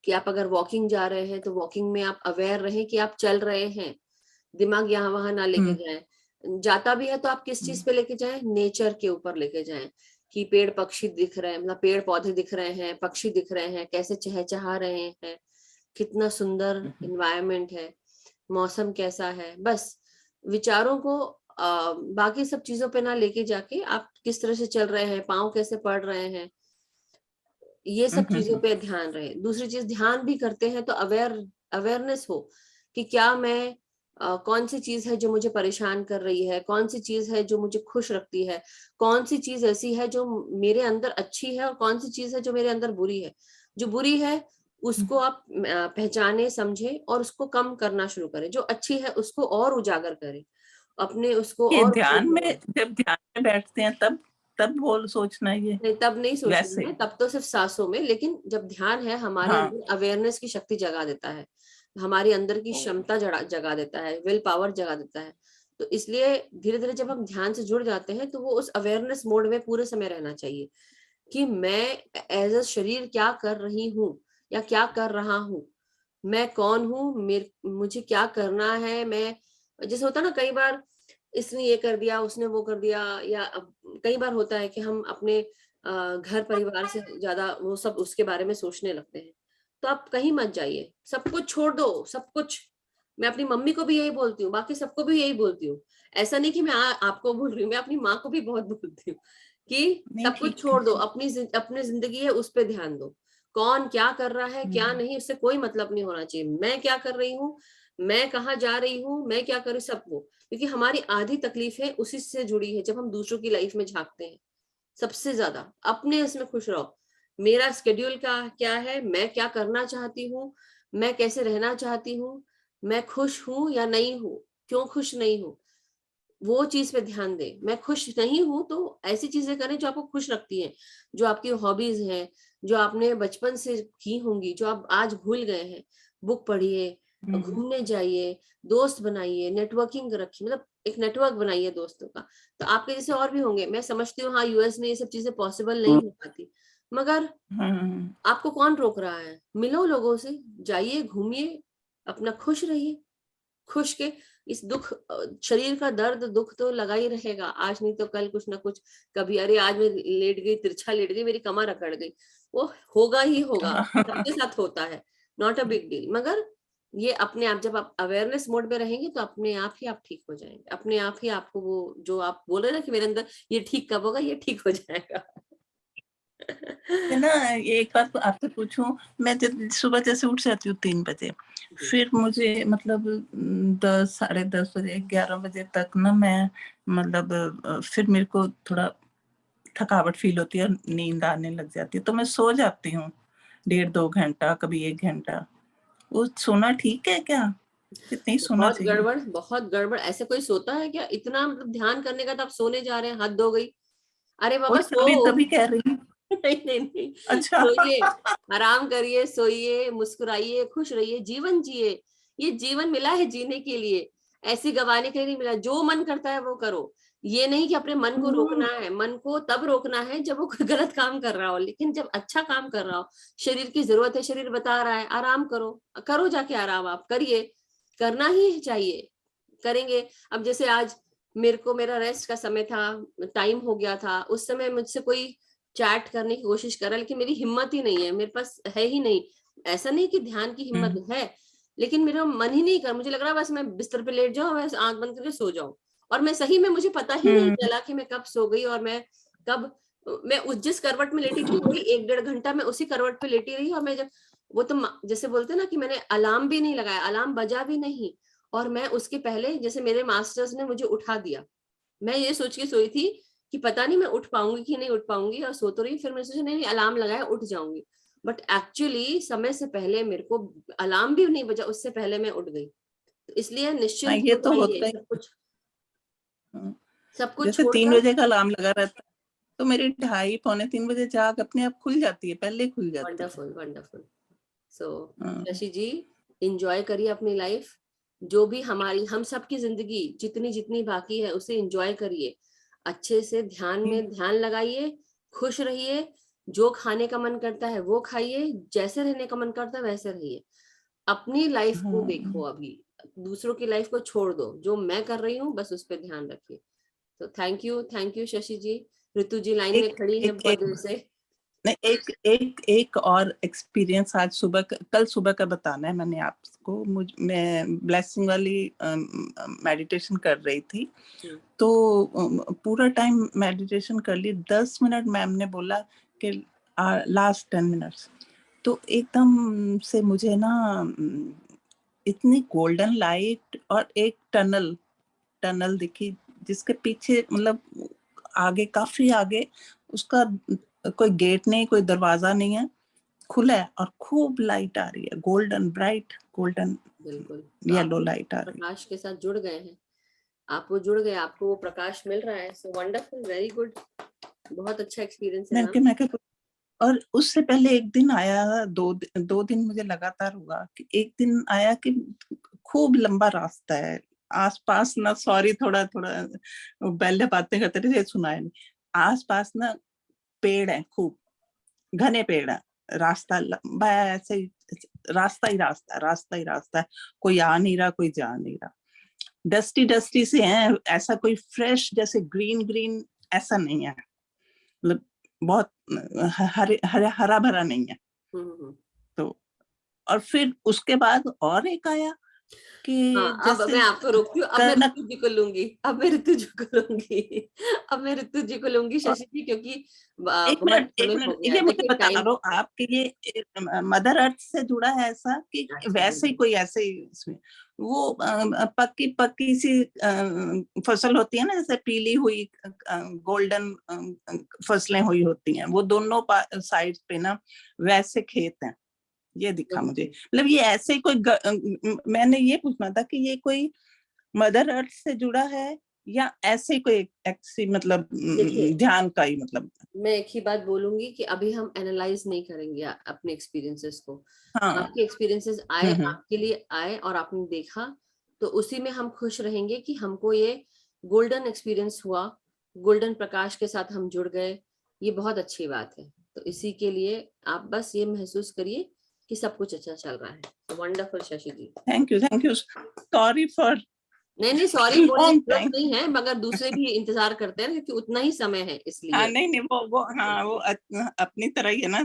कि आप अगर वॉकिंग जा रहे हैं तो वॉकिंग में आप अवेयर रहें कि आप चल रहे हैं, दिमाग यहाँ वहां ना लेके जाए। जाता भी है तो आप किस चीज पे लेके जाएं, नेचर के ऊपर लेके जाएं, कि पेड़ पक्षी दिख रहे हैं, मतलब पेड़ पौधे दिख रहे हैं, पक्षी दिख रहे हैं, कैसे चहचहा रहे हैं, कितना सुंदर एनवायरनमेंट है, मौसम कैसा है। बस विचारों को बाकी सब चीजों पे ना लेके जाके आप किस तरह से चल रहे हैं, पाँव कैसे पड़ रहे हैं, ये सब चीजों पे ध्यान रहे। दूसरी चीज, ध्यान भी करते हैं तो अवेयरनेस हो कि क्या मैं कौन सी चीज है जो मुझे परेशान कर रही है, कौन सी चीज है जो मुझे खुश रखती है, कौन सी चीज ऐसी है जो मेरे अंदर अच्छी है और कौन सी चीज है जो मेरे अंदर बुरी है। जो बुरी है उसको आप पहचाने, समझे और उसको कम करना शुरू करें, जो अच्छी है उसको और उजागर करें, अपने उसको ये और ध्यान में, जब ध्यान में बैठते हैं तब बोल सोचना ये नहीं, तब नहीं सोचना वैसे। है, तब तो सिर्फ सांसों में। लेकिन जब ध्यान है हमारे हाँ। अंदर अवेयरनेस की शक्ति जगा देता है, हमारी अंदर की क्षमता जगा देता है, विल पावर जगा देता है। तो इसलिए धीरे धीरे जब हम ध्यान से जुड़ जाते हैं तो वो उस अवेयरनेस मोड में पूरे समय रहना चाहिए कि मैं एज अ शरीर क्या कर रही हूँ या क्या कर रहा हूँ, मैं कौन हूँ, मुझे क्या करना है। मैं जैसे होता ना, कई बार इसने ये कर दिया, उसने वो कर दिया, या कई बार होता है कि हम अपने घर परिवार से ज्यादा वो सब उसके बारे में सोचने लगते हैं। तो आप कहीं मत जाइए, सब कुछ छोड़ दो, सब कुछ। मैं अपनी मम्मी को भी यही बोलती हूँ, बाकी सबको भी यही बोलती हूँ। ऐसा नहीं कि मैं आपको बोल रही हूँ, मैं अपनी माँ को भी बहुत बोलती हूँ कि नहीं, सब कुछ ठीक छोड़ दो, है। अपनी जिंदगी है उस पर ध्यान दो। कौन क्या कर रहा है क्या नहीं, उससे कोई मतलब नहीं होना चाहिए। मैं क्या कर रही हूँ, मैं कहाँ जा रही हूँ, मैं क्या कर रही हूँ, सब वो। क्योंकि हमारी आधी तकलीफें उसी से जुड़ी है। जब हम दूसरों की लाइफ में झांकते हैं, सबसे ज्यादा अपने इसमें खुश रहो। मेरा स्केड्यूल क्या है, मैं क्या करना चाहती हूँ, मैं कैसे रहना चाहती हूँ, मैं खुश हूँ या नहीं हूँ, क्यों खुश नहीं हूँ, वो चीज पे ध्यान दें। मैं खुश नहीं हूं तो ऐसी चीजें करें जो आपको खुश रखती हैं, जो आपकी हॉबीज हैं, जो आपने बचपन से की होंगी, जो आप आज भूल गए हैं। बुक पढ़िए, घूमने जाइए, दोस्त बनाइए, नेटवर्किंग रखिए, मतलब एक नेटवर्क बनाइए दोस्तों का। तो आपके जैसे और भी होंगे। मैं समझती हूँ हाँ, यूएस में ये सब चीजें पॉसिबल नहीं हो पाती, मगर आपको कौन रोक रहा है? मिलो लोगों से, जाइए, घूमिए, अपना खुश रहिए। खुश के इस दुख, शरीर का दर्द दुख तो लगा ही रहेगा, आज नहीं तो कल कुछ ना कुछ। कभी अरे आज मैं लेट गई, तिरछा लेट गई, मेरी कमर अकड़ गई, वो होगा ही होगा, सबके साथ होता है, नॉट अ बिग डील। मगर ये अपने आप, जब आप अवेयरनेस मोड में रहेंगे तो अपने आप ही आप ठीक हो जाएंगे, अपने आप ही आपको वो जो आप बोल रहे हैं ना कि मेरे अंदर ये ठीक कब होगा, ये ठीक हो जाएगा। मैं ना एक बात आपसे पूछूं, मैं जब सुबह जैसे उठ जाती हूँ 3 बजे, फिर मुझे मतलब 10 साढ़े 10 बजे 11 बजे तक ना मैं मतलब फिर मेरे को थोड़ा थकावट फील होती है, नींद आने लग जाती है, तो मैं सो जाती हूँ 1.5-2 घंटा, कभी 1 घंटा। वो सोना ठीक है क्या? कितना ही सोना बहुत चाहिए? गड़बड़, बहुत गड़बड़। ऐसे कोई सोता है क्या? इतना मतलब ध्यान करने का तो आप सोने जा रहे हैं, हद हो गई। अरे बाबा वही तभी सो। तभी कह रही हूँ। नहीं नहीं नहीं, अच्छा। सोइए, आराम करिए, सोइए, मुस्कुराइए, खुश रहिए, जीवन जिए। ये जीवन मिला है जीने के लिए, ऐसी गंवाने के लिए नहीं मिला। जो मन करता है वो करो। ये नहीं कि अपने मन को रोकना है। मन को तब रोकना है जब वो कोई गलत काम कर रहा हो, लेकिन जब अच्छा काम कर रहा हो, शरीर की जरूरत है, शरीर बता रहा है आराम करो, करो जाके आराम, आप करिए, करना ही चाहिए, करेंगे। अब जैसे आज मेरा रेस्ट का समय था, टाइम हो गया था, उस समय मुझसे कोई चैट करने की कोशिश कर रहा है, लेकिन मेरी हिम्मत ही नहीं है, मेरे पास है ही नहीं। ऐसा नहीं कि ध्यान की हिम्मत है, लेकिन मेरा मन ही नहीं कर, मुझे लग रहा है बस मैं बिस्तर पे लेट जाऊं, मैं आंख बंद करके सो जाऊं। और मैं सही में, मुझे पता ही नहीं चला कि मैं कब सो गई, और मैं कब, मैं उस जिस करवट में लेटी थी वही 1-1.5 घंटा मैं उसी करवट पे लेटी रही। और मैं जब वो तो जैसे बोलते हैं ना कि मैंने अलार्म भी नहीं लगाया, अलार्म बजा भी नहीं, और मैं उसके पहले जैसे मेरे मास्टर्स ने मुझे उठा दिया। मैं ये सोच के सोई थी कि पता नहीं मैं उठ पाऊंगी कि नहीं उठ पाऊंगी, और सो तो रही। फिर मैंने सोचा नहीं अलार्म लगाया, उठ जाऊंगी। बट एक्चुअली समय से पहले मेरे को अलार्म भी नहीं बजा, उससे पहले मैं उठ गई। तो इसलिए निश्चिंत ये हो तो जाइए, होता ही। सब कुछ जैसे 3 छोड़कर। बजे का अलार्म लगा रहता है तो मेरी 2:30 पौने 3 बजे जाग अपने आप खुल जाती है, पहले खुल जाती है। Wonderful wonderful. सो हाँ। शशि जी, इंजॉय करिए अपनी लाइफ, जो भी हमारी, हम सबकी जिंदगी जितनी जितनी बाकी है उसे इंजॉय करिए, अच्छे से ध्यान में ध्यान लगाइए, खुश रहिए, जो खाने का मन करता है वो खाइए, जैसे रहने का मन करता है वैसे रहिए, अपनी लाइफ को देखो, अभी दूसरों की लाइफ को छोड़ दो, जो मैं कर रही हूँ बस उस पर ध्यान रखिए। तो thank you Shashi ji. Ritu ji line में खड़ी है बहुत देर से। नहीं, एक और एक्सपीरियंस आज सुबह कल सुबह का बताना है मैंने आपको। मैं ब्लेसिंग वाली मेडिटेशन कर रही थी, तो पूरा टाइम मेडिटेशन कर ली। 10 मिनट मैम ने बोला कि लास्ट 10 मिनट्स, तो एकदम से मुझे ना इतनी गोल्डन लाइट और एक टनल दिखी, जिसके पीछे मतलब आगे, काफी आगे, उसका कोई गेट नहीं, कोई दरवाजा नहीं है, खुला है और खूब लाइट आ रही है, गोल्डन, ब्राइट गोल्डन बिल्कुल येलो लाइट आ रही है। प्रकाश के साथ जुड़ गए हैं आप, वो जुड़ गए, आपको वो प्रकाश मिल रहा है। सो वंडरफुल, वेरी गुड, बहुत अच्छा एक्सपीरियंस है मैम। मैं और उससे पहले एक दिन आया, दो दिन मुझे लगातार हुआ कि एक दिन आया कि खूब लंबा रास्ता है आसपास ना, सॉरी थोड़ा पहले बातें करते थे सुनाए नहीं, आसपास ना पेड़ है, खूब घने पेड़ है, रास्ता लंबा है, ऐसे ही रास्ता है, कोई आ नहीं रहा, कोई जा नहीं रहा, डस्टी से है, ऐसा कोई फ्रेश जैसे ग्रीन ऐसा नहीं है, मतलब बहुत हरा भरा नहीं है। तो और फिर उसके बाद और एक आया कि हाँ, अब जैसे मैं आपको रोकती हूँ, अब मैं ऋतु जी को लूंगी, अब मैं ऋतु जी को लूंगी शशि जी, क्योंकि एक बहुत मिनट समय हो गया ये है, मुझे देखिए बता टाइम। रहा हूँ आपके लिए, मदर अर्थ से जुड़ा है ऐसा कि वैसे ही कोई ऐसे ही इसमें वो पक्की सी फसल होती है ना, जैसे पीली हुई गोल्डन फसलें हुई होती हैं, वो दोनों साइड पे ना वैसे खेत हैं, ये दिखा मुझे। मतलब ये ऐसे ही कोई मैंने ये पूछना था कि ये कोई मदर अर्थ से जुड़ा है या ऐसे कोई ऐसी मतलब ध्यान का ही मतलब। मैं एक ही बात बोलूंगी कि अभी हम एनालाइज नहीं करेंगे अपने एक्सपीरियंसेस को। हाँ। आपके एक्सपीरियंसेस आए, आपके लिए आए और आपने देखा, तो उसी में हम खुश रहेंगे कि हमको ये गोल्डन एक्सपीरियंस हुआ, गोल्डन प्रकाश के साथ हम जुड़ गए, ये बहुत अच्छी बात है। तो इसी के लिए आप बस ये महसूस करिए कि सब कुछ अच्छा चल रहा है। Wonderful Shashi ji, thank you, sorry for नहीं सॉरी बोलने की जरूरत नहीं है, मगर दूसरे भी इंतजार करते हैं क्योंकि उतना ही समय है, इसलिए। हाँ, नहीं वो अपनी तरह ही है ना,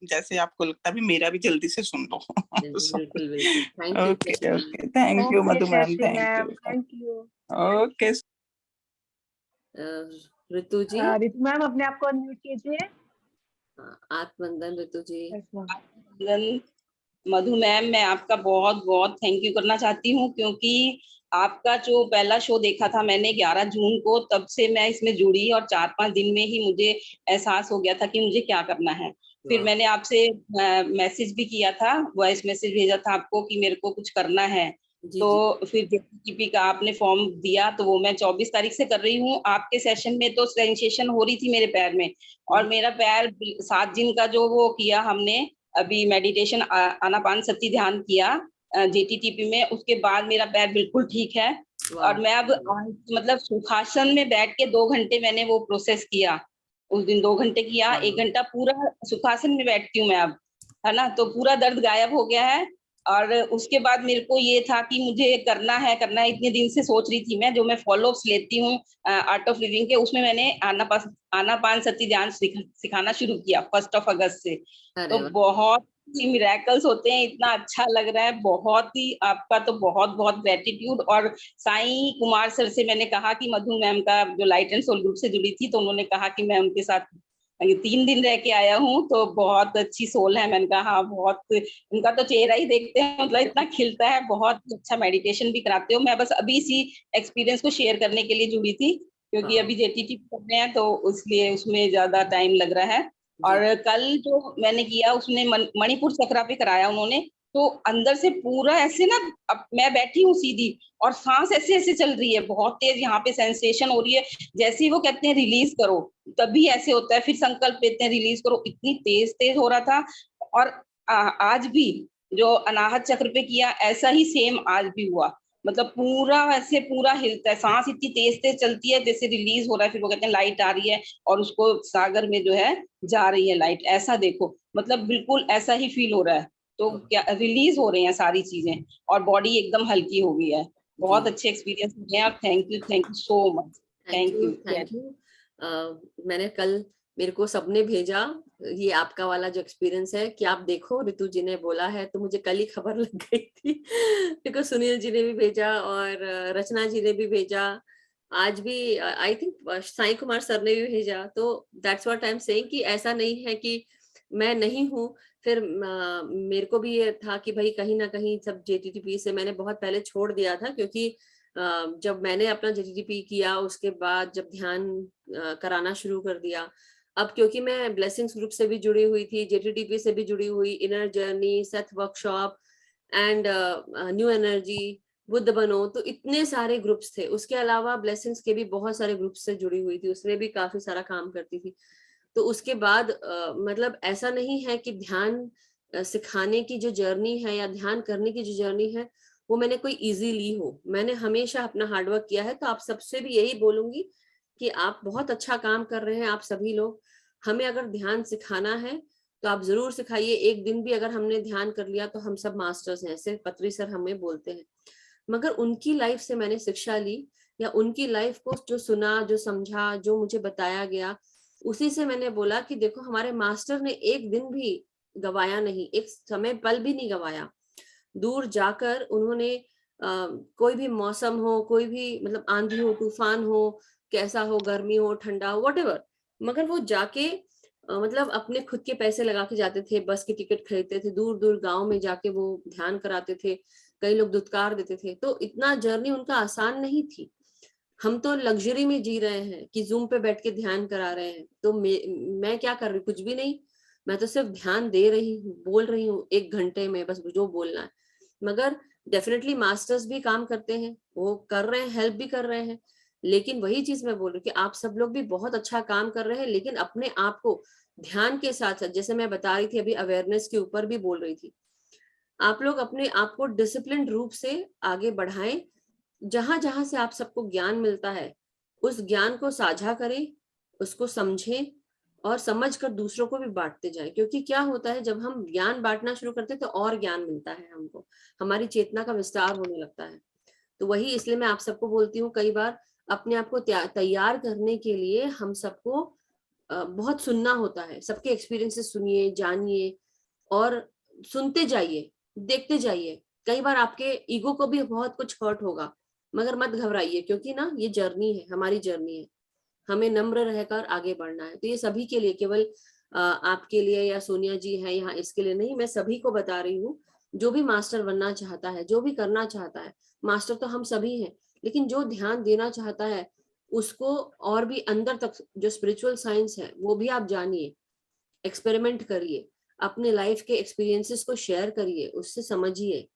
जैसे आपको लगता है मेरा भी जल्दी से सुन लो। बिल्कुल बिल्कुल, thank you okay, thank you Madhu ma'am, thank you. Okay. Ritu ji, Ritu ma'am अपने आप को अनम्यूट कीजिए। आत्मवंदन ऋतु जी। मधु मैम, मैं आपका बहुत बहुत थैंक यू करना चाहती हूँ, क्योंकि आपका जो पहला शो देखा था मैंने 11 जून को, तब से मैं इसमें जुड़ी और 4-5 दिन में ही मुझे एहसास हो गया था कि मुझे क्या करना है। फिर मैंने आपसे मैसेज भी किया था, वॉइस मैसेज भेजा था आपको कि मेरे को कुछ करना है। तो फिर जेटीटीपी का आपने फॉर्म दिया, तो वो मैं 24 तारीख से कर रही हूँ। आपके सेशन में तो सेंसेशन हो रही थी मेरे पैर में, और मेरा पैर 7 दिन का जो वो किया हमने अभी मेडिटेशन आनापानसती ध्यान किया जेटीटीपी में, उसके बाद मेरा पैर बिल्कुल ठीक है। और मैं अब मतलब सुखासन में बैठ के 2 घंटे मैंने वो प्रोसेस किया, उस दिन 2 घंटे किया, 1 घंटा पूरा सुखासन में बैठती हूँ मैं अब, है ना, तो पूरा दर्द गायब हो गया है। और उसके बाद मेरे को ये था कि मुझे करना है, इतने दिन से सोच रही थी मैं, जो मैं फॉलोअप्स लेती हूँ आर्ट ऑफ लिविंग के, उसमें मैंने आनापानसती ध्यान सिखाना शुरू किया 1 अगस्त से। तो बहुत ही मिरेकल्स होते हैं, इतना अच्छा लग रहा है, बहुत ही आपका तो बहुत बहुत ग्रेटिट्यूड। और साईं कुमार सर से मैंने कहा कि मधु मैम का जो लाइट एंड सोल ग्रुप से जुड़ी थी, तो उन्होंने कहा कि मैं उनके साथ 3 दिन रह के आया हूँ, तो बहुत अच्छी सोल है। मैंने कहा हाँ, बहुत, उनका तो चेहरा ही देखते हैं मतलब इतना खिलता है, बहुत अच्छा मेडिटेशन भी कराते हो। मैं बस अभी इसी एक्सपीरियंस को शेयर करने के लिए जुड़ी थी, क्योंकि अभी जेटीटी कर रहे हैं, तो इसलिए उसमें ज्यादा टाइम लग रहा है। और कल जो मैंने किया उसने मणिपुर चक्रा पे कराया उन्होंने, तो अंदर से पूरा ऐसे ना, अब मैं बैठी हूँ सीधी और सांस ऐसे ऐसे चल रही है, बहुत तेज यहाँ पे सेंसेशन हो रही है, जैसे ही वो कहते हैं रिलीज करो तभी ऐसे होता है, फिर संकल्प लेते हैं रिलीज करो, इतनी तेज हो रहा था। और आज भी जो अनाहत चक्र पे किया ऐसा ही सेम आज भी हुआ, मतलब पूरा वैसे पूरा हिलता है, सांस इतनी तेज तेज चलती है जैसे रिलीज हो रहा है, फिर वो कहते हैं लाइट आ रही है और उसको सागर में जो है जा रही है लाइट, ऐसा देखो, मतलब बिल्कुल ऐसा ही फील हो रहा है। तो क्या रिलीज हो रही हैं सारी चीजें और बॉडी एकदम हल्की हो गई है। बहुत अच्छे एक्सपीरियंस हैं और thank you so much. Thank you. Thank you. मैंने कल, मेरे को सबने भेजा ये आपका वाला जो एक्सपीरियंस है कि आप देखो, रितु जी ने बोला है, तो मुझे कल ही खबर लग गई थी क्योंकि सुनील जी ने भी भेजा और रचना जी ने भी भेजा, आज भी I think Sai Kumar sir ने भी भेजा। तो that's what I am saying कि ऐसा नहीं है कि मैं नहीं हूँ। फिर मेरे को भी ये था कि भाई कहीं ना कहीं सब JTTP से मैंने बहुत पहले छोड़ दिया था, क्योंकि जब मैंने अपना JTTP किया उसके बाद जब ध्यान कराना शुरू कर दिया, अब क्योंकि मैं ब्लेसिंग्स ग्रुप से भी जुड़ी हुई थी, JTTP से भी जुड़ी हुई, inner journey, Seth workshop and new energy, Buddha बनो, तो इतने सारे ग्रुप्स थे। उसके अलावा ब्लेसिंग्स के भी बहुत सारे ग्रुप्स से जुड़ी हुई थी, उसमें भी काफी सारा काम करती थी। तो उसके बाद मतलब ऐसा नहीं है कि ध्यान सिखाने की जो जर्नी है या ध्यान करने की जो जर्नी है वो मैंने कोई इजी ली हो। मैंने हमेशा अपना हार्डवर्क किया है। तो आप सबसे भी यही बोलूंगी कि आप बहुत अच्छा काम कर रहे हैं, आप सभी लोग। हमें अगर ध्यान सिखाना है तो आप जरूर सिखाइए। एक दिन भी अगर हमने ध्यान कर लिया तो हम सब मास्टर्स हैं, ऐसे पत्री सर हमें बोलते हैं। मगर उनकी लाइफ से मैंने शिक्षा ली, या उनकी लाइफ को जो सुना, जो समझा, जो मुझे बताया गया, उसी से मैंने बोला कि देखो हमारे मास्टर ने एक दिन भी गवाया नहीं, एक समय पल भी नहीं गवाया। दूर जाकर उन्होंने कोई भी मौसम हो, कोई भी मतलब आंधी हो, तूफान हो, कैसा हो, गर्मी हो, ठंडा हो, व्हाटएवर, मगर वो जाके मतलब अपने खुद के पैसे लगा के जाते थे, बस की टिकट खरीदते थे, दूर दूर गांव में जाके वो ध्यान कराते थे, कई लोग दुत्कार देते थे। तो इतना जर्नी उनका आसान नहीं थी। हम तो लग्जरी में जी रहे हैं कि जूम पे बैठ के ध्यान करा रहे हैं। तो मैं क्या कर रही हूँ? कुछ भी नहीं, मैं तो सिर्फ ध्यान दे रही हूँ, बोल रही हूँ 1 घंटे में बस जो बोलना है। मगर डेफिनेटली मास्टर्स भी काम करते हैं, वो कर रहे हैं, हेल्प भी कर रहे हैं। लेकिन वही चीज मैं बोल रही हूँ कि आप सब लोग भी बहुत अच्छा काम कर रहे हैं, लेकिन अपने आप को ध्यान के साथ साथ, जैसे मैं बता रही थी अभी, अवेयरनेस के ऊपर भी बोल रही थी, आप लोग अपने आप को डिसिप्लिन रूप से आगे बढ़ाएं। जहां जहां से आप सबको ज्ञान मिलता है उस ज्ञान को साझा करें, उसको समझें और समझ कर दूसरों को भी बांटते जाएं। क्योंकि क्या होता है, जब हम ज्ञान बांटना शुरू करते हैं तो और ज्ञान मिलता है हमको, हमारी चेतना का विस्तार होने लगता है। तो वही इसलिए मैं आप सबको बोलती हूँ, कई बार अपने आप को तैयार करने के लिए हम सबको बहुत सुनना होता है। सबके एक्सपीरियंसेस सुनिए, जानिए और सुनते जाइए, देखते जाइए। कई बार आपके ईगो को भी बहुत कुछ हर्ट होगा, मगर मत घबराइए, क्योंकि ना ये जर्नी है, हमारी जर्नी है, हमें नम्र रहकर आगे बढ़ना है। तो ये सभी के लिए, केवल आपके लिए या सोनिया जी है यहाँ इसके लिए नहीं, मैं सभी को बता रही हूँ। जो भी मास्टर बनना चाहता है, जो भी करना चाहता है, मास्टर तो हम सभी हैं, लेकिन जो ध्यान देना चाहता है उसको और भी अंदर तक जो स्पिरिचुअल साइंस है वो भी आप जानिए, एक्सपेरिमेंट करिए, अपने लाइफ के एक्सपीरियंसेस को शेयर करिए, उससे समझिए,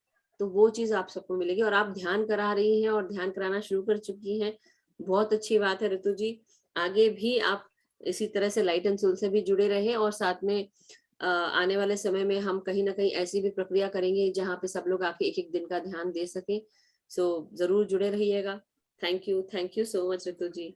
तो वो चीज आप सबको मिलेगी। और आप ध्यान करा रही हैं और ध्यान कराना शुरू कर चुकी हैं, बहुत अच्छी बात है ऋतु जी। आगे भी आप इसी तरह से लाइट एंड सोल से भी जुड़े रहे, और साथ में आने वाले समय में हम कहीं ना कहीं ऐसी भी प्रक्रिया करेंगे जहाँ पे सब लोग आके एक एक दिन का ध्यान दे सके। सो जरूर जुड़े रहिएगा। थैंक यू सो मच ऋतु जी।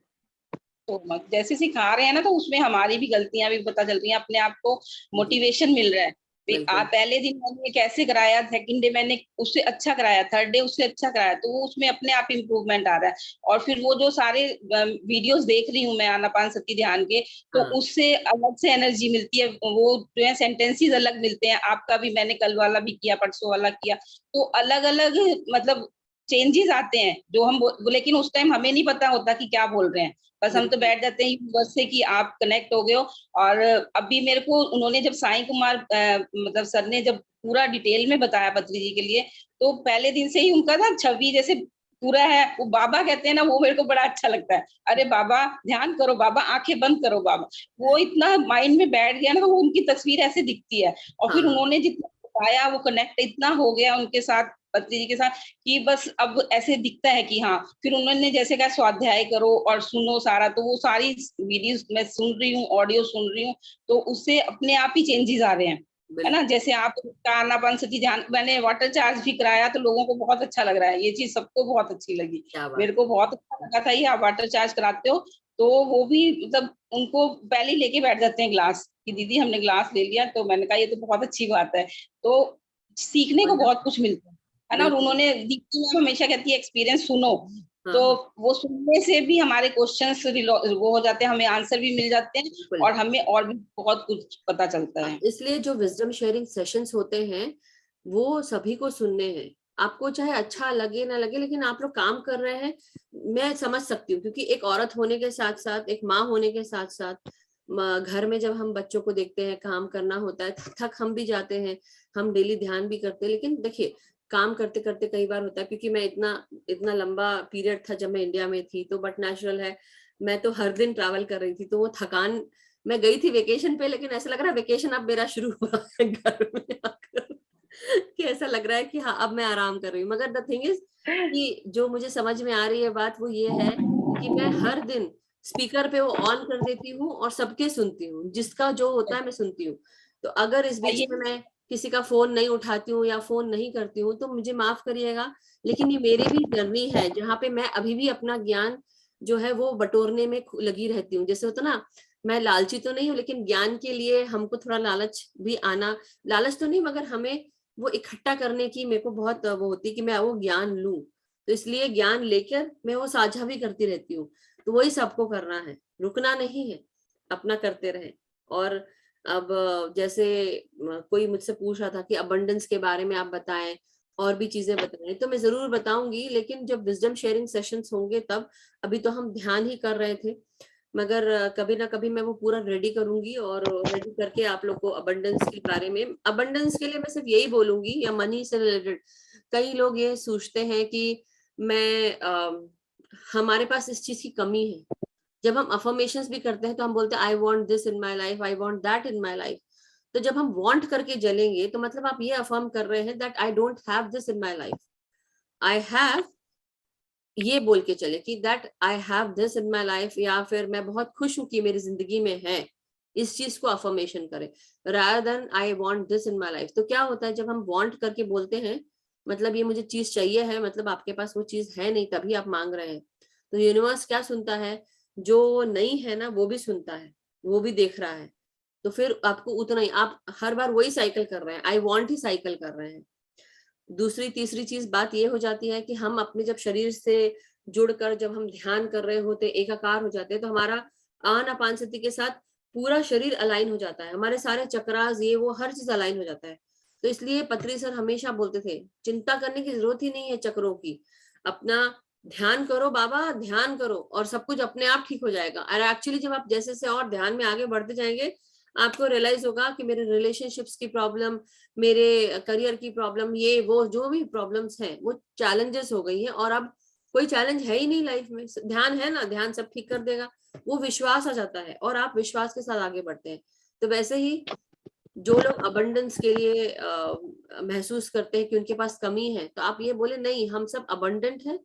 तो जैसे सिखा रहे हैं ना, तो उसमें हमारी भी गलतियां भी पता चल रही हैं, अपने आप को मोटिवेशन मिल रहा है। पहले दिन मैंने कैसे कराया, सेकंड डे मैंने उससे अच्छा कराया, थर्ड डे उससे अच्छा कराया, तो वो उसमें अपने आप इम्प्रूवमेंट आ रहा है। और फिर वो जो सारे वीडियोस देख रही हूँ मैं आनापानसती ध्यान के, तो उससे अलग से एनर्जी मिलती है, वो जो है सेंटेंसेस अलग मिलते हैं। आपका भी मैंने कल वाला भी किया, परसों वाला किया, तो अलग अलग मतलब चेंजेस आते हैं जो हम लेकिन उस टाइम हमें नहीं पता होता कि क्या बोल रहे हैं, बस हम तो बैठ जाते हैं बस से कि आप कनेक्ट हो गए हो। और अभी मेरे को उन्होंने जब साईं कुमार मतलब सर ने जब पूरा डिटेल में बताया पत्री जी के लिए, तो पहले दिन से ही उनका ना छवि जैसे पूरा है, वो बाबा कहते हैं ना, वो मेरे को बड़ा अच्छा लगता है। अरे बाबा ध्यान करो, बाबा आंखें बंद करो, बाबा, वो इतना माइंड में बैठ गया ना, तो वो उनकी तस्वीर ऐसे दिखती है। और फिर उन्होंने जितना बताया, वो कनेक्ट इतना हो गया उनके साथ, पत्री जी के साथ, कि बस अब ऐसे दिखता है कि हाँ। फिर उन्होंने जैसे कहा स्वाध्याय करो और सुनो सारा, तो वो सारी वीडियोस मैं सुन रही हूँ, ऑडियो सुन रही हूँ, तो उससे अपने आप ही चेंजेस आ रहे हैं। है ना। जैसे आप आनापानसती ध्यान, मैंने वाटर चार्ज भी कराया तो लोगों को बहुत अच्छा लग रहा है, ये चीज सबको बहुत अच्छी लगी। क्या बात मेरे को बहुत अच्छा लगा था ये, आप वाटर चार्ज कराते हो तो वो भी मतलब उनको पहले ही लेके बैठ जाते हैं ग्लास कि दीदी हमने ग्लास ले लिया। तो मैंने कहा ये तो बहुत अच्छी बात है। तो सीखने को बहुत कुछ मिलता है ना। और बिल्कुल। उन्होंने, दीदी मैम हमेशा कहती है एक्सपीरियंस सुनो, हाँ, तो वो सुनने से भी हमारे क्वेश्चंस वो हो जाते हैं, हमें आंसर भी मिल जाते हैं बिल्कुल। और हमें और भी बहुत कुछ पता चलता है। इसलिए जो विजडम शेयरिंग सेशंस होते हैं वो सभी को सुनने हैं। आपको चाहे अच्छा लगे ना लगे, लेकिन आप लोग काम कर रहे हैं, मैं समझ सकती हूँ, क्योंकि एक औरत होने के साथ साथ, एक माँ होने के साथ साथ, घर में जब हम बच्चों को देखते हैं, काम करना होता है, थक हम भी जाते हैं, हम डेली ध्यान भी करते हैं। लेकिन देखिए, काम करते करते कई बार होता है, क्योंकि मैं इतना लंबा पीरियड था जब मैं इंडिया में थी, तो बट नेचुरल है, मैं तो हर दिन ट्रैवल कर रही थी, तो वो थकान, मैं गई थी वेकेशन पे, लेकिन ऐसा लग रहा है वेकेशन अब मेरा शुरू हुआ है घर में आकर, कि ऐसा लग रहा है कि हाँ अब मैं आराम कर रही हूँ। मगर द थिंग इज कि जो मुझे समझ में आ रही है बात, वो ये है कि मैं हर दिन स्पीकर पे वो ऑन कर देती हूँ और सबके सुनती हूँ, जिसका जो होता है मैं सुनती हूँ। तो अगर इस बीच में मैं किसी का फोन नहीं उठाती हूँ या फोन नहीं करती हूँ तो मुझे माफ करिएगा, लेकिन ये मेरी भी जर्नी है, जहाँ पे मैं अभी भी अपना ज्ञान जो है वो बटोरने में लगी रहती हूँ। जैसे होता ना, मैं लालची तो नहीं हूँ, लेकिन ज्ञान के लिए हमको थोड़ा लालच भी आना, लालच तो नहीं मगर हमें वो इकट्ठा करने की मेरे को बहुत वो होती है कि मैं वो ज्ञान लूं। तो इसलिए ज्ञान लेकर मैं वो साझा भी करती रहती हूँ। तो वही सबको करना है, रुकना नहीं है, अपना करते रहे। और अब जैसे कोई मुझसे पूछ रहा था कि अबंडेंस के बारे में आप बताएं, और भी चीजें बताएं, तो मैं जरूर बताऊंगी, लेकिन जब विजडम शेयरिंग सेशंस होंगे तब। अभी तो हम ध्यान ही कर रहे थे, मगर कभी ना कभी मैं वो पूरा रेडी करूंगी, और रेडी करके आप लोग को अबंडेंस के बारे में, अबंडेंस के लिए मैं सिर्फ यही बोलूंगी, या मनी से रिलेटेड, कई लोग ये सोचते हैं कि हमारे पास इस चीज की कमी है। जब हम अफर्मेशंस भी करते हैं तो हम बोलते हैं आई want this in my life, I want that in my life. तो जब हम वांट करके जलेंगे तो मतलब आप ये अफर्म कर रहे हैं that I don't have this in my life, I have, ये बोल के चले कि that I have this in my life, या फिर मैं बहुत खुश हूं कि मेरी जिंदगी में है, इस चीज को अफर्मेशन करें rather than I want this in my life. तो क्या होता है, जब हम वांट करके बोलते हैं, मतलब ये मुझे चीज चाहिए है, मतलब आपके पास वो चीज है नहीं तभी आप मांग रहे हैं। तो यूनिवर्स क्या सुनता है, जो नहीं है ना वो भी सुनता है, वो भी देख रहा है। तो फिर आपको उतना ही, आप हर बार वही साइकिल कर रहे हैं, आई वांट ही साइकिल कर रहे हैं। दूसरी तीसरी चीज बात ये हो जाती है कि हम अपने जब शरीर से जुड़कर जब हम ध्यान कर रहे होते, एकाकार हो जाते हैं, तो हमारा आनापानसती के साथ पूरा शरीर अलाइन हो जाता है, हमारे सारे चक्रास ये वो हर चीज अलाइन हो जाता है। तो इसलिए पत्री सर हमेशा बोलते थे चिंता करने की जरूरत ही नहीं है चक्रों की, अपना ध्यान करो बाबा, ध्यान करो और सब कुछ अपने आप ठीक हो जाएगा। और एक्चुअली जब आप जैसे से और ध्यान में आगे बढ़ते जाएंगे, आपको रियलाइज होगा कि मेरे रिलेशनशिप्स की प्रॉब्लम, मेरे करियर की प्रॉब्लम, ये वो जो भी प्रॉब्लम्स हैं वो चैलेंजेस हो गई हैं, और अब कोई चैलेंज है ही नहीं लाइफ में। ध्यान है ना, ध्यान सब ठीक कर देगा। वो विश्वास आ जाता है और आप विश्वास के साथ आगे बढ़ते हैं। तो वैसे ही जो लोग अबंडेंस के लिए महसूस करते हैं कि उनके पास कमी है, तो आप ये बोले नहीं, हम सब अबंडेंट है,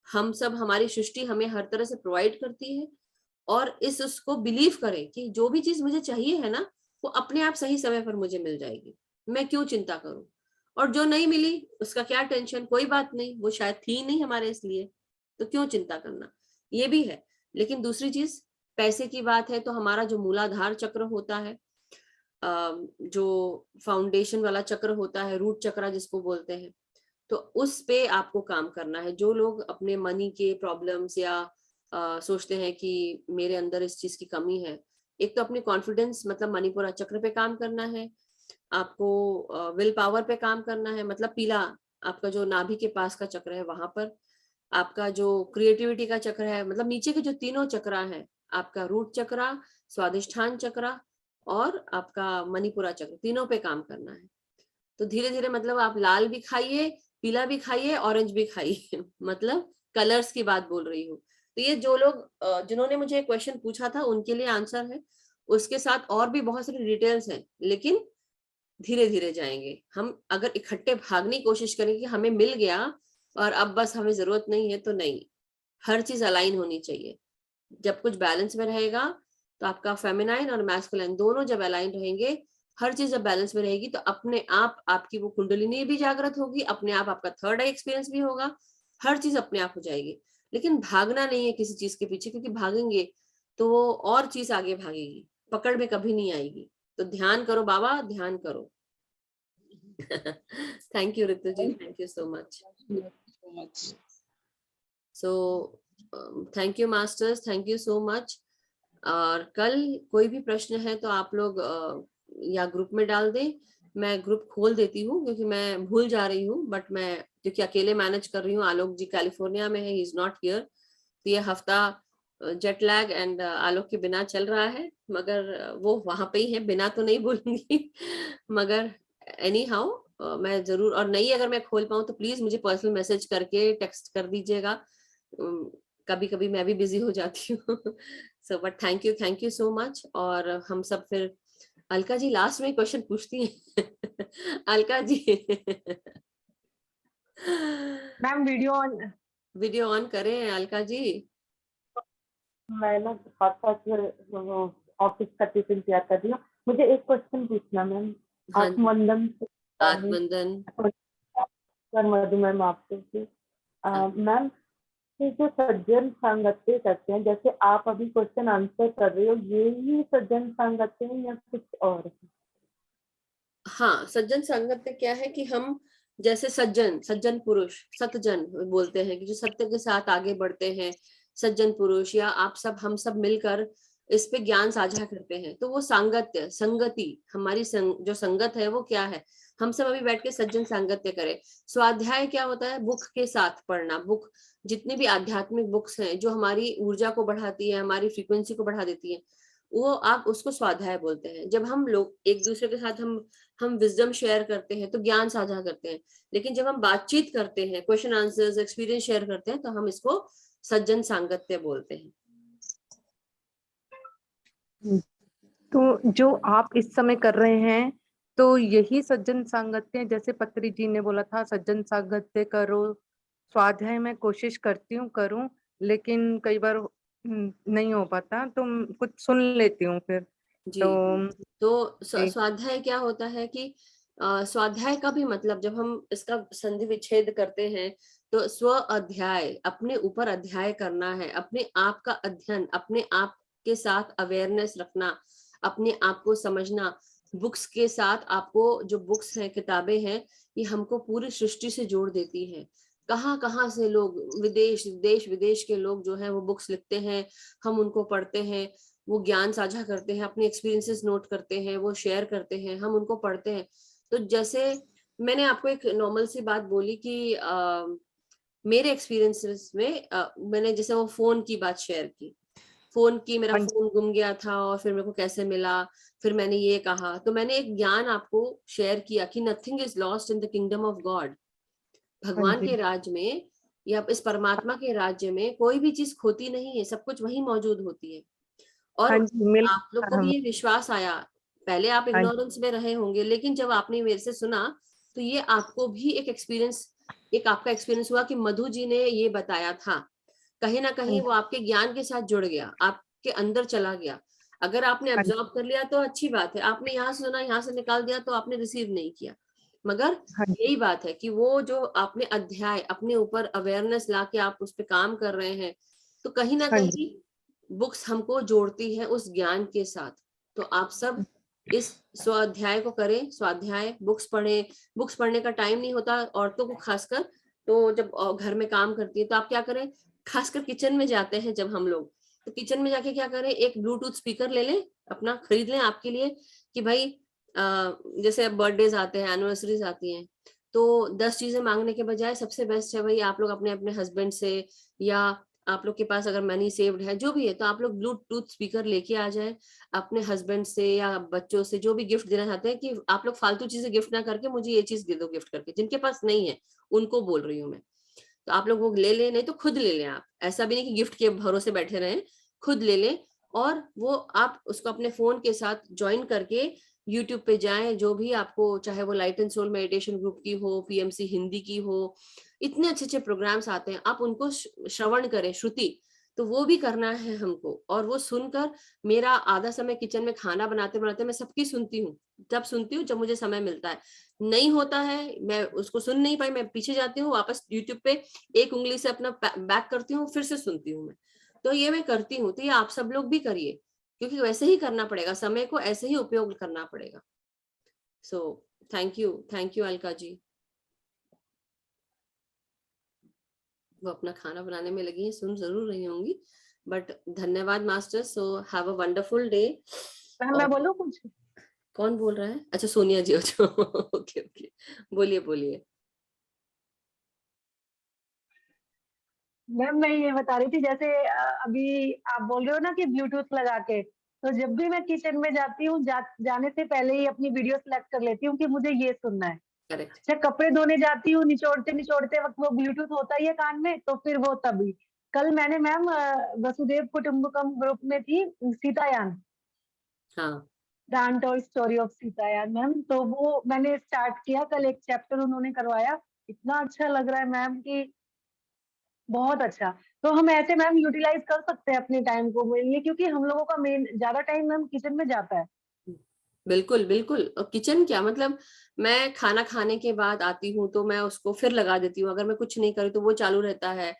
हम सब, हमारी सृष्टि हमें हर तरह से प्रोवाइड करती है। और इस उसको बिलीव करें कि जो भी चीज मुझे चाहिए है ना, वो अपने आप सही समय पर मुझे मिल जाएगी, मैं क्यों चिंता करूं। और जो नहीं मिली उसका क्या टेंशन, कोई बात नहीं, वो शायद थी नहीं हमारे इसलिए, तो क्यों चिंता करना, ये भी है। लेकिन दूसरी चीज पैसे की बात है, तो हमारा जो मूलाधार चक्र होता है, जो फाउंडेशन वाला चक्र होता है, रूट चक्र जिसको बोलते हैं, तो उस पे आपको काम करना है। जो लोग अपने मनी के प्रॉब्लम्स या सोचते हैं कि मेरे अंदर इस चीज की कमी है, एक तो अपनी कॉन्फिडेंस मतलब मणिपुरा चक्र पे काम करना है, आपको विल पावर पे काम करना है, मतलब पीला आपका जो नाभि के पास का चक्र है वहां पर, आपका जो क्रिएटिविटी का चक्र है, मतलब नीचे के जो तीनों चक्र है, आपका रूट चक्र, स्वादिष्ठान चक्र और आपका मणिपुरा चक्र, तीनों पे काम करना है। तो धीरे धीरे मतलब आप लाल भी खाइए, पीला भी खाइए, ऑरेंज भी खाइए मतलब कलर्स की बात बोल रही हूँ। तो ये जो लोग जिन्होंने मुझे क्वेश्चन पूछा था उनके लिए आंसर है, उसके साथ और भी बहुत सारी डिटेल्स हैं, लेकिन धीरे धीरे जाएंगे हम। अगर इकट्ठे भागने की कोशिश करें कि हमें मिल गया और अब बस हमें जरूरत नहीं है, तो नहीं, हर चीज अलाइन होनी चाहिए। जब कुछ बैलेंस में रहेगा तो आपका फेमिनाइन और मैस्कुलाइन दोनों जब अलाइन रहेंगे, हर चीज जब बैलेंस में रहेगी तो अपने आप आपकी वो कुंडलिनी भी जागृत होगी, अपने आप आपका थर्ड आई एक्सपीरियंस भी होगा, हर चीज अपने आप हो जाएगी। लेकिन भागना नहीं है किसी चीज के पीछे, क्योंकि भागेंगे तो वो और चीज आगे भागेगी, पकड़ में कभी नहीं आएगी। तो ध्यान करो बाबा, ध्यान करो। Thank you Ritu ji, thank you so much. so much. So thank you masters, thank you so much. और कल कोई भी प्रश्न है तो आप लोग या ग्रुप में डाल दें, मैं ग्रुप खोल देती हूँ क्योंकि मैं भूल जा रही हूँ, बट मैं क्योंकि अकेले मैनेज कर रही हूँ। आलोक जी कैलिफोर्निया में है, ही इज नॉट हियर, तो ये हफ्ता जेट लैग एंड आलोक के बिना चल रहा है, मगर वो वहां पे ही है, बिना तो नहीं बोलूंगी मगर एनी हाउ मैं जरूर, और नहीं अगर मैं खोल पाऊँ तो प्लीज मुझे पर्सनल मैसेज करके टेक्स्ट कर दीजिएगा, कभी कभी मैं भी बिजी हो जाती हूँ। So but thank you so much. और हम सब फिर अलका जी लास्ट में क्वेश्चन पूछती हैं। Alka ji ma'am video on. Video on करें अलका जी। मैं ना साथ साथ ऑफिस का टिफिन तैयार कर रही हूँ। मुझे एक क्वेश्चन पूछना मैम, हाँ जी, आत्मवंदन से आत्मवंदन। मधुमेह आपसे कि मैम, ये जो सज्जन संगति करते हैं, जैसे आप अभी क्वेश्चन आंसर कर रहे हो, ये ही सज्जन संगति है या कुछ और है? हाँ, सज्जन संगत में क्या है कि हम जैसे सज्जन पुरुष, सतजन बोलते हैं कि जो सत्य के साथ आगे बढ़ते हैं, सज्जन पुरुष, या आप सब हम सब मिलकर इस पे ज्ञान साझा करते हैं, तो वो सांगत्य संगति हमारी जो संगत है वो क्या है, हम सब अभी बैठ के सज्जन सांगत्य करें। स्वाध्याय क्या होता है, बुक के साथ पढ़ना। बुक, जितनी भी आध्यात्मिक बुक्स हैं जो हमारी ऊर्जा को बढ़ाती है, हमारी फ्रीक्वेंसी को बढ़ा देती है, वो आप उसको स्वाध्याय बोलते हैं। जब हम लोग एक दूसरे के साथ हम विजडम शेयर करते हैं तो ज्ञान साझा करते हैं, लेकिन जब हम बातचीत करते हैं, क्वेश्चन आंसर्स, एक्सपीरियंस शेयर करते हैं, तो हम इसको सज्जन सांगत्य बोलते हैं। तो जो आप इस समय कर रहे हैं, तो यही सज्जन सांगत्य, जैसे पत्री जी ने बोला था सज्जन सांगत्य करो, स्वाध्याय में कोशिश करती हूँ करूँ, लेकिन कई बार नहीं हो पाता, तो कुछ सुन लेती हूँ फिर। जी, तो तो स्वाध्याय क्या होता है कि स्वाध्याय का भी मतलब, जब हम इसका संधि विच्छेद करते हैं तो स्व अध्याय, अपने ऊपर अध्याय करना है, अपने आप का अध्ययन, अपने आप के साथ अवेयरनेस रखना, अपने आप को समझना। बुक्स के साथ आपको, जो बुक्स हैं, किताबें हैं, ये हमको पूरी सृष्टि से जोड़ देती है। कहाँ कहाँ से लोग, देश विदेश के लोग जो हैं वो बुक्स लिखते हैं, हम उनको पढ़ते हैं, वो ज्ञान साझा करते हैं, अपने एक्सपीरियंसेस नोट करते हैं, वो शेयर करते हैं, हम उनको पढ़ते हैं। तो जैसे मैंने आपको एक नॉर्मल सी बात बोली कि मेरे एक्सपीरियंसेस में मैंने जैसे वो फोन की बात शेयर की, मेरा फोन गुम गया था और फिर मेरे को कैसे मिला, फिर मैंने ये कहा, तो मैंने एक ज्ञान आपको शेयर किया कि nothing is lost in the kingdom of God. भगवान के राज्य में या इस परमात्मा के राज्य में कोई भी चीज खोती नहीं है, सब कुछ वही मौजूद होती है। और आप लोग को भी ये विश्वास आया, पहले आप इग्नोरेंस में रहे होंगे, लेकिन जब आपने मेरे से सुना तो ये आपको भी एक एक्सपीरियंस, एक आपका एक्सपीरियंस हुआ कि मधु जी ने ये बताया था, कहीं ना कहीं वो आपके ज्ञान के साथ जुड़ गया, आपके अंदर चला गया। अगर आपने एब्जॉर्ब कर लिया तो अच्छी बात है, आपने यहाँ से सुना, यहाँ से निकाल दिया तो आपने रिसीव नहीं किया। मगर यही बात है कि वो जो आपने अध्याय अपने ऊपर अवेयरनेस ला के आप उस पर काम कर रहे हैं, तो कहीं ना कहीं बुक्स हमको जोड़ती है उस ज्ञान के साथ। तो आप सब इस स्वाध्याय को करें, स्वाध्याय, बुक्स पढ़ें। बुक्स पढ़ने का टाइम नहीं होता औरतों को खासकर, तो जब घर में काम करती है तो आप क्या करें, खासकर किचन में जाते हैं जब हम लोग, तो किचन में जाके क्या करें, एक ब्लूटूथ स्पीकर ले लें, अपना खरीद लें आपके लिए, कि भाई जैसे अब बर्थडेज आते हैं, एनिवर्सरीज आती हैं, तो 10 चीजें मांगने के बजाय सबसे बेस्ट है भाई आप लोग अपने अपने हस्बैंड से, या आप लोग के पास अगर मनी सेव्ड है, जो भी है, तो आप लोग ब्लूटूथ स्पीकर लेके आ जाए, अपने हस्बैंड से या बच्चों से जो भी गिफ्ट देना चाहते हैं, कि आप लोग फालतू चीजें गिफ्ट ना करके मुझे ये चीज दे दो गिफ्ट करके, जिनके पास नहीं है उनको बोल रही हूँ मैं। तो आप लोग वो ले लें, नहीं तो खुद ले लें आप, ऐसा भी नहीं कि गिफ्ट के भरोसे बैठे रहें, खुद ले लें। और वो आप उसको अपने फोन के साथ ज्वाइन करके यूट्यूब पे जाएं, जो भी आपको, चाहे वो light and soul meditation group की हो, पीएमसी हिंदी की हो, इतने अच्छे अच्छे प्रोग्राम्स आते हैं, आप उनको श्रवण करें, श्रुति, तो वो भी करना है हमको। और वो सुनकर मेरा आधा समय किचन में खाना बनाते बनाते मैं सबकी सुनती हूँ, जब सुनती हूँ जब मुझे समय मिलता है। नहीं होता है, मैं उसको सुन नहीं पाई, मैं पीछे जाती हूँ, वापस यूट्यूब पे एक उंगली से अपना बैक करती हूँ, फिर से सुनती हूँ मैं। तो ये मैं करती हूँ। तो ये आप सब लोग भी करिए, क्योंकि वैसे ही करना पड़ेगा, समय को ऐसे ही उपयोग करना पड़ेगा। सो थैंक यू अलका जी। वो अपना खाना बनाने में लगी है, सुन जरूर रही होंगी, बट धन्यवाद master. So have a wonderful day. मैं बोलूं कुछ? कौन बोल रहा है? अच्छा सोनिया जी। अच्छा ओके ओके, बोलिए बोलिए। मैम मैं ये बता रही थी, जैसे अभी आप बोल रहे हो ना कि ब्लूटूथ लगा के, तो जब भी मैं किचन में जाती हूँ जाने से पहले ही अपनी वीडियो सेलेक्ट कर लेती हूँ कि मुझे ये सुनना है। करेक्ट। अच्छा, कपड़े धोने जाती हूँ, निचोड़ते निचोड़ते वक्त वो ब्लूटूथ होता ही है कान में, तो फिर वो तभी। कल मैंने मैम वसुदेव कुटुम्बकम ग्रुप में थी सीतायान, हाँ the untold story of Sitayan ma'am, तो वो मैंने स्टार्ट किया कल, एक चैप्टर उन्होंने करवाया, इतना अच्छा लग रहा है मैम कि बहुत अच्छा। तो हम ऐसे मैम यूटिलाइज कर सकते हैं अपने टाइम को मेनली, क्योंकि हम लोगों का मेन ज्यादा टाइम मैम किचन में जाता है। बिल्कुल बिल्कुल। और किचन क्या मतलब, मैं खाना खाने के बाद आती हूँ तो मैं उसको फिर लगा देती हूँ, अगर मैं कुछ नहीं करूँ तो वो चालू रहता है।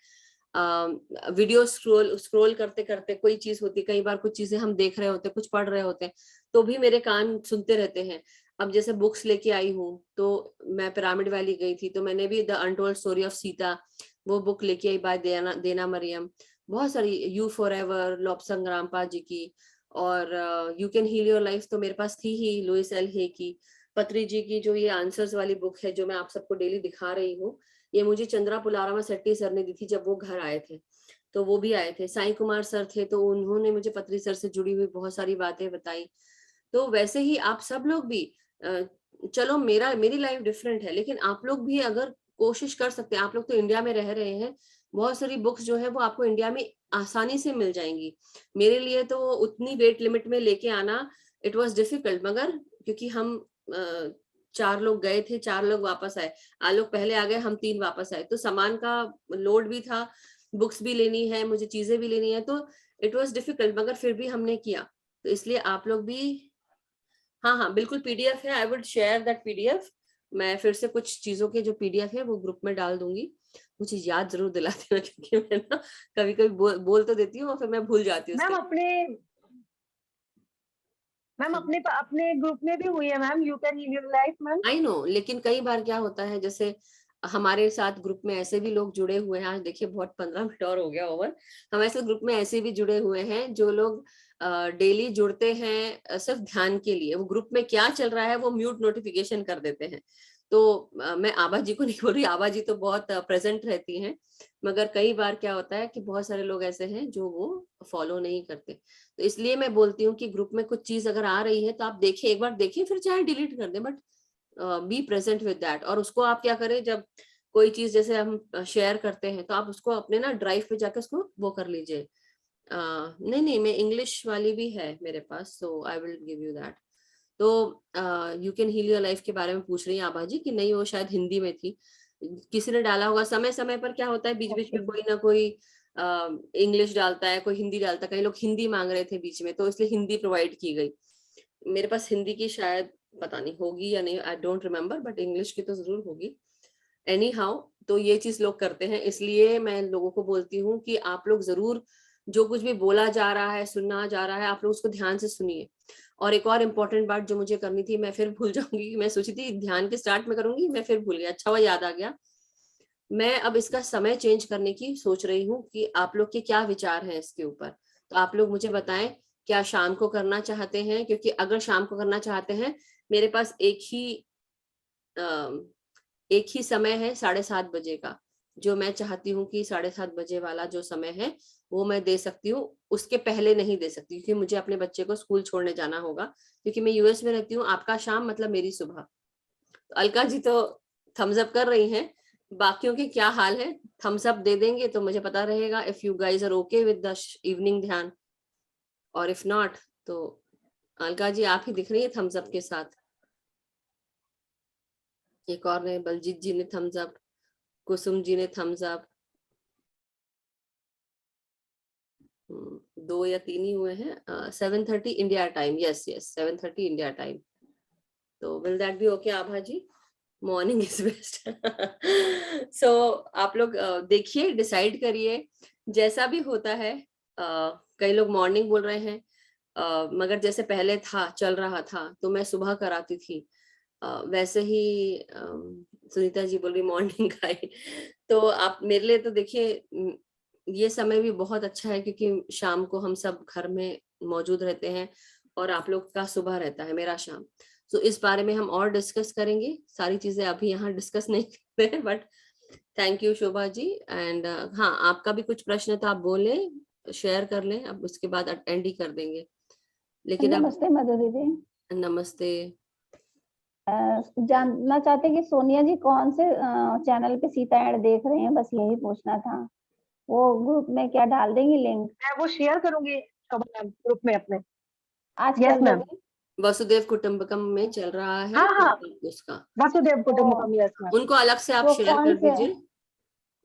वीडियो स्क्रॉल स्क्रॉल करते करते कोई चीज होती, कई बार कुछ चीजें हम देख रहे होते, कुछ पढ़ रहे होते हैं, तो भी मेरे कान सुनते रहते हैं। अब जैसे बुक्स लेके आई हूँ, तो मैं पिरामिड वैली गई थी, तो मैंने भी the untold story of Sita वो बुक लेके आई, बाय देना मरियम। बहुत सारी, you forever Lobsang Rampa ji की, और you can heal your life तो मेरे पास थी ही, लुइस एल हे की। पत्री जी की जो ये आंसर्स वाली बुक है, जो मैं आप सबको डेली दिखा रही हूँ, ये मुझे चंद्रा पुलारामा सेट्टी सर ने दी थी जब वो घर आए थे। तो वो भी आए थे, साईं कुमार सर थे, तो उन्होंने मुझे पत्री सर से जुड़ी हुई बहुत सारी बातें बताई। तो वैसे ही आप सब लोग भी, चलो मेरी लाइफ डिफरेंट है, लेकिन आप लोग भी अगर कोशिश कर सकते हैं, आप लोग तो इंडिया में रह रहे हैं, बहुत सारी बुक्स जो है वो आपको इंडिया में आसानी से मिल जाएंगी। मेरे लिए तो उतनी वेट लिमिट में लेके आना इट वाज डिफिकल्ट, मगर क्योंकि हम 4 लोग गए थे, 4 लोग वापस आए, लोग पहले आ गए, हम 3 वापस आए, तो सामान का लोड भी था, बुक्स भी लेनी है, मुझे चीजें भी लेनी है, तो इट वाज डिफिकल्ट, मगर फिर भी हमने किया। तो इसलिए आप लोग भी, हाँ हाँ बिल्कुल, पीडीएफ है, I would share that PDF. मैं फिर से कुछ चीजों के जो पीडीएफ है वो ग्रुप में डाल दूंगी। मुझे याद जरूर दिला देना, क्योंकि मैं ना कभी कभी बोल तो देती हूँ और फिर मैं भूल जाती हूँ मैम उसके। अपने अपने ग्रुप में भी हुई है ma'am, you can heal your life ma'am. I know, लेकिन कई बार क्या होता है, जैसे हमारे साथ ग्रुप में ऐसे भी लोग जुड़े हुए हैं, आज देखिए बहुत 15 मिनट और हो गया ओवर। हमारे साथ ग्रुप में ऐसे भी जुड़े हुए हैं जो लोग डेली जुड़ते हैं सिर्फ ध्यान के लिए, वो ग्रुप में क्या चल रहा है वो म्यूट नोटिफिकेशन कर देते हैं। तो मैं आभा जी को नहीं बोल रही, आभा जी तो बहुत प्रेजेंट रहती हैं, मगर कई बार क्या होता है कि बहुत सारे लोग ऐसे हैं जो वो फॉलो नहीं करते। तो इसलिए मैं बोलती हूँ कि ग्रुप में कुछ चीज अगर आ रही है तो आप देखिए, एक बार देखिए, फिर चाहे डिलीट कर दें, but be present with that. और उसको आप क्या करें, जब कोई चीज जैसे हम शेयर करते हैं, तो आप उसको अपने ना ड्राइव पे जाकर उसको वो कर लीजिए। नहीं नहीं, मैं इंग्लिश वाली भी है मेरे पास, so I will give you that. तो you can heal your life के बारे में पूछ रही हैं आभा जी कि नहीं, वो शायद हिंदी में थी, किसी ने डाला होगा। समय समय पर क्या होता है, बीच बीच में कोई ना कोई इंग्लिश डालता है, कोई हिंदी डालता है, कई लोग हिंदी मांग रहे थे बीच में, तो इसलिए हिंदी प्रोवाइड की गई। मेरे पास हिंदी की शायद पता नहीं होगी या नहीं, I don't remember, but English की तो जरूर होगी। एनी हाउ, तो ये चीज लोग करते हैं, इसलिए मैं लोगों को बोलती हूँ कि आप लोग जरूर जो कुछ भी बोला जा रहा है, सुनना जा रहा है, आप लोग उसको ध्यान से सुनिए। और एक और इम्पोर्टेंट बात जो मुझे करनी थी, मैं फिर भूल जाऊंगी, मैं सोची थी ध्यान के स्टार्ट में करूंगी, मैं फिर भूल गया, अच्छा हुआ याद आ गया। मैं अब इसका समय चेंज करने की सोच रही हूँ कि आप लोग के क्या विचार हैं इसके ऊपर। तो आप लोग मुझे बताएं, क्या शाम को करना चाहते हैं? क्योंकि अगर शाम को करना चाहते हैं, मेरे पास एक ही समय है 7:30 बजे का, जो मैं चाहती हूँ कि 7:30 बजे वाला जो समय है वो मैं दे सकती हूँ, उसके पहले नहीं दे सकती, क्योंकि मुझे अपने बच्चे को स्कूल छोड़ने जाना होगा, क्योंकि मैं यूएस में रहती हूँ। आपका शाम मतलब मेरी सुबह। तो अलका जी तो थम्स अप कर रही हैं, बाकियों के क्या हाल है? थम्स अप दे देंगे तो मुझे पता रहेगा, if you guys are okay with the evening dhyan, और इफ नॉट तो अलका जी आप ही दिख रही है थम्स अप के साथ। एक और ने, बलजीत जी ने थम्स अप, कुसुम जी ने थम्स अप, 2 या 3 ही हुए हैं। 7:30 India time, yes 7:30 India time. तो will that be okay Abha ji? Morning is best. So आप लोग देखिए, डिसाइड करिए जैसा भी होता है। कई लोग मॉर्निंग बोल रहे हैं, मगर जैसे पहले था, चल रहा था, तो मैं सुबह कराती थी। वैसे ही सुनीता जी बोल रही मॉर्निंग का ही। तो आप मेरे लिए तो देखिए ये समय भी बहुत अच्छा है, क्योंकि शाम को हम सब घर में मौजूद रहते हैं और आप लोग का सुबह रहता है, मेरा शाम। तो इस बारे में हम और डिस्कस करेंगे। सारी चीजें अभी यहाँ डिस्कस नहीं करते हैं, but thank you Shobha ji. And हाँ, आपका भी कुछ प्रश्न तो आप बोलें, शेयर कर लें, अब उसके बाद एंड ही कर देंगे। लेकिन अब नमस्ते मधु दीदी। नमस्ते। जानना चाहते कि सोनिया जी कौन से चैनल पे सीता ऐड देख रहे हैं, बस यही पूछना था। वो ग्रुप में क्या डाल देंगी लिंक? मैं वो शेयर करूंगी ग्रुप में अपने। आज यस कर मैम। दोगी? वसुदेव कुटुंबकम में चल रहा है, हाँ हाँ, तो उसका वासुदेव कुटुंबकम, यस मैम। उनको अलग से आप वो शेयर कौन कर से? दीजिए,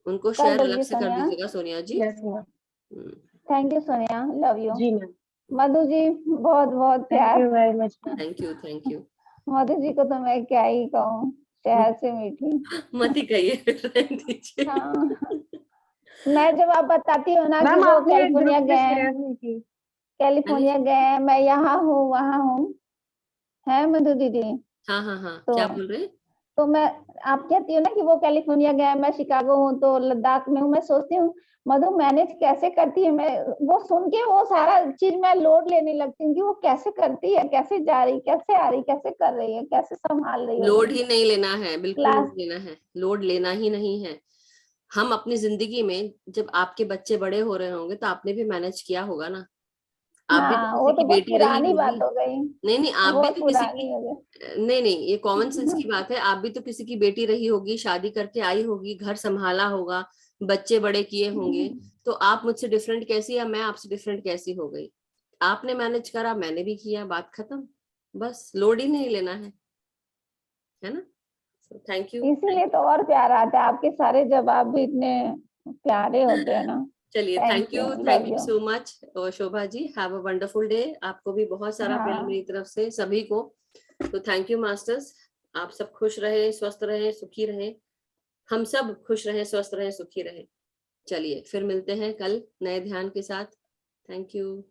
उनको कर शेयर अलग दूंगी से कर सोनिया। दीजिएगा Sonia ji. Yes ma'am. Thank you Sonia, love you. जी मैम, मधु जी बहुत बहुत थैंक प्यार। You very much ma'am. Thank you. Madhu ji को तो मैं क्या ही कहूँ, शहर से मीठी। मत ही कहिए, रहने दीजिए। हाँ, मैं जब आप बताती हूँ ना कि मैम वो आपने कैलिफोर्निया ग्रुप में गए, शेयर नहीं की। कैलिफोर्निया गए, मैं यहाँ हूँ वहाँ हूँ, है मधु दीदी? हाँ, तो क्या बोल रहे हैं? तो मैं, आप कहती हो ना कि वो कैलिफोर्निया गए, मैं शिकागो हूँ, तो लद्दाख में हूँ। मैं सोचती हूँ मधु मैनेज कैसे करती है। मैं वो सुन के वो सारा चीज मैं लोड लेने लगती हूँ कि वो कैसे करती है, कैसे जा रही, कैसे आ रही, कैसे कर रही है, कैसे संभाल रही लोड होगी ही नहीं लेना है, बिल्कुल क्लास। नहीं लेना है, लोड लेना ही नहीं है। हम अपनी जिंदगी में जब आपके बच्चे बड़े हो रहे होंगे तो आपने भी मैनेज किया होगा ना। आप भी तो हाँ, वो किसी तो की बहुत बेटी रही पुरानी बात होगी। हो गई, नहीं, आप भी बहुत तो किसी पुरानी की, हो गई। नहीं, ये कॉमन सेंस की बात है। आप भी तो किसी की बेटी रही होगी, शादी करके आई होगी, घर संभाला होगा, बच्चे बड़े किए होंगे। तो आप मुझसे डिफरेंट कैसी, या मैं आपसे डिफरेंट कैसी हो गई? आपने मैनेज करा, मैंने भी किया, बात खत्म। बस लोड ही नहीं लेना है ना? Thank you. इसीलिए तो और प्यार आता है, आपके सारे जवाब भी इतने प्यारे होते हैं ना। चलिए, thank you, thank love you you. So much Shobha ji. Have a wonderful day. आपको भी बहुत सारा प्यार हाँ, मेरी तरफ से, सभी को। तो थैंक यू मास्टर्स। आप सब खुश रहे, स्वस्थ रहे, सुखी रहे। हम सब खुश रहे, स्वस्थ रहे, सुखी रहे। चलिए फिर मिलते हैं कल नए ध्यान के साथ। Thank you.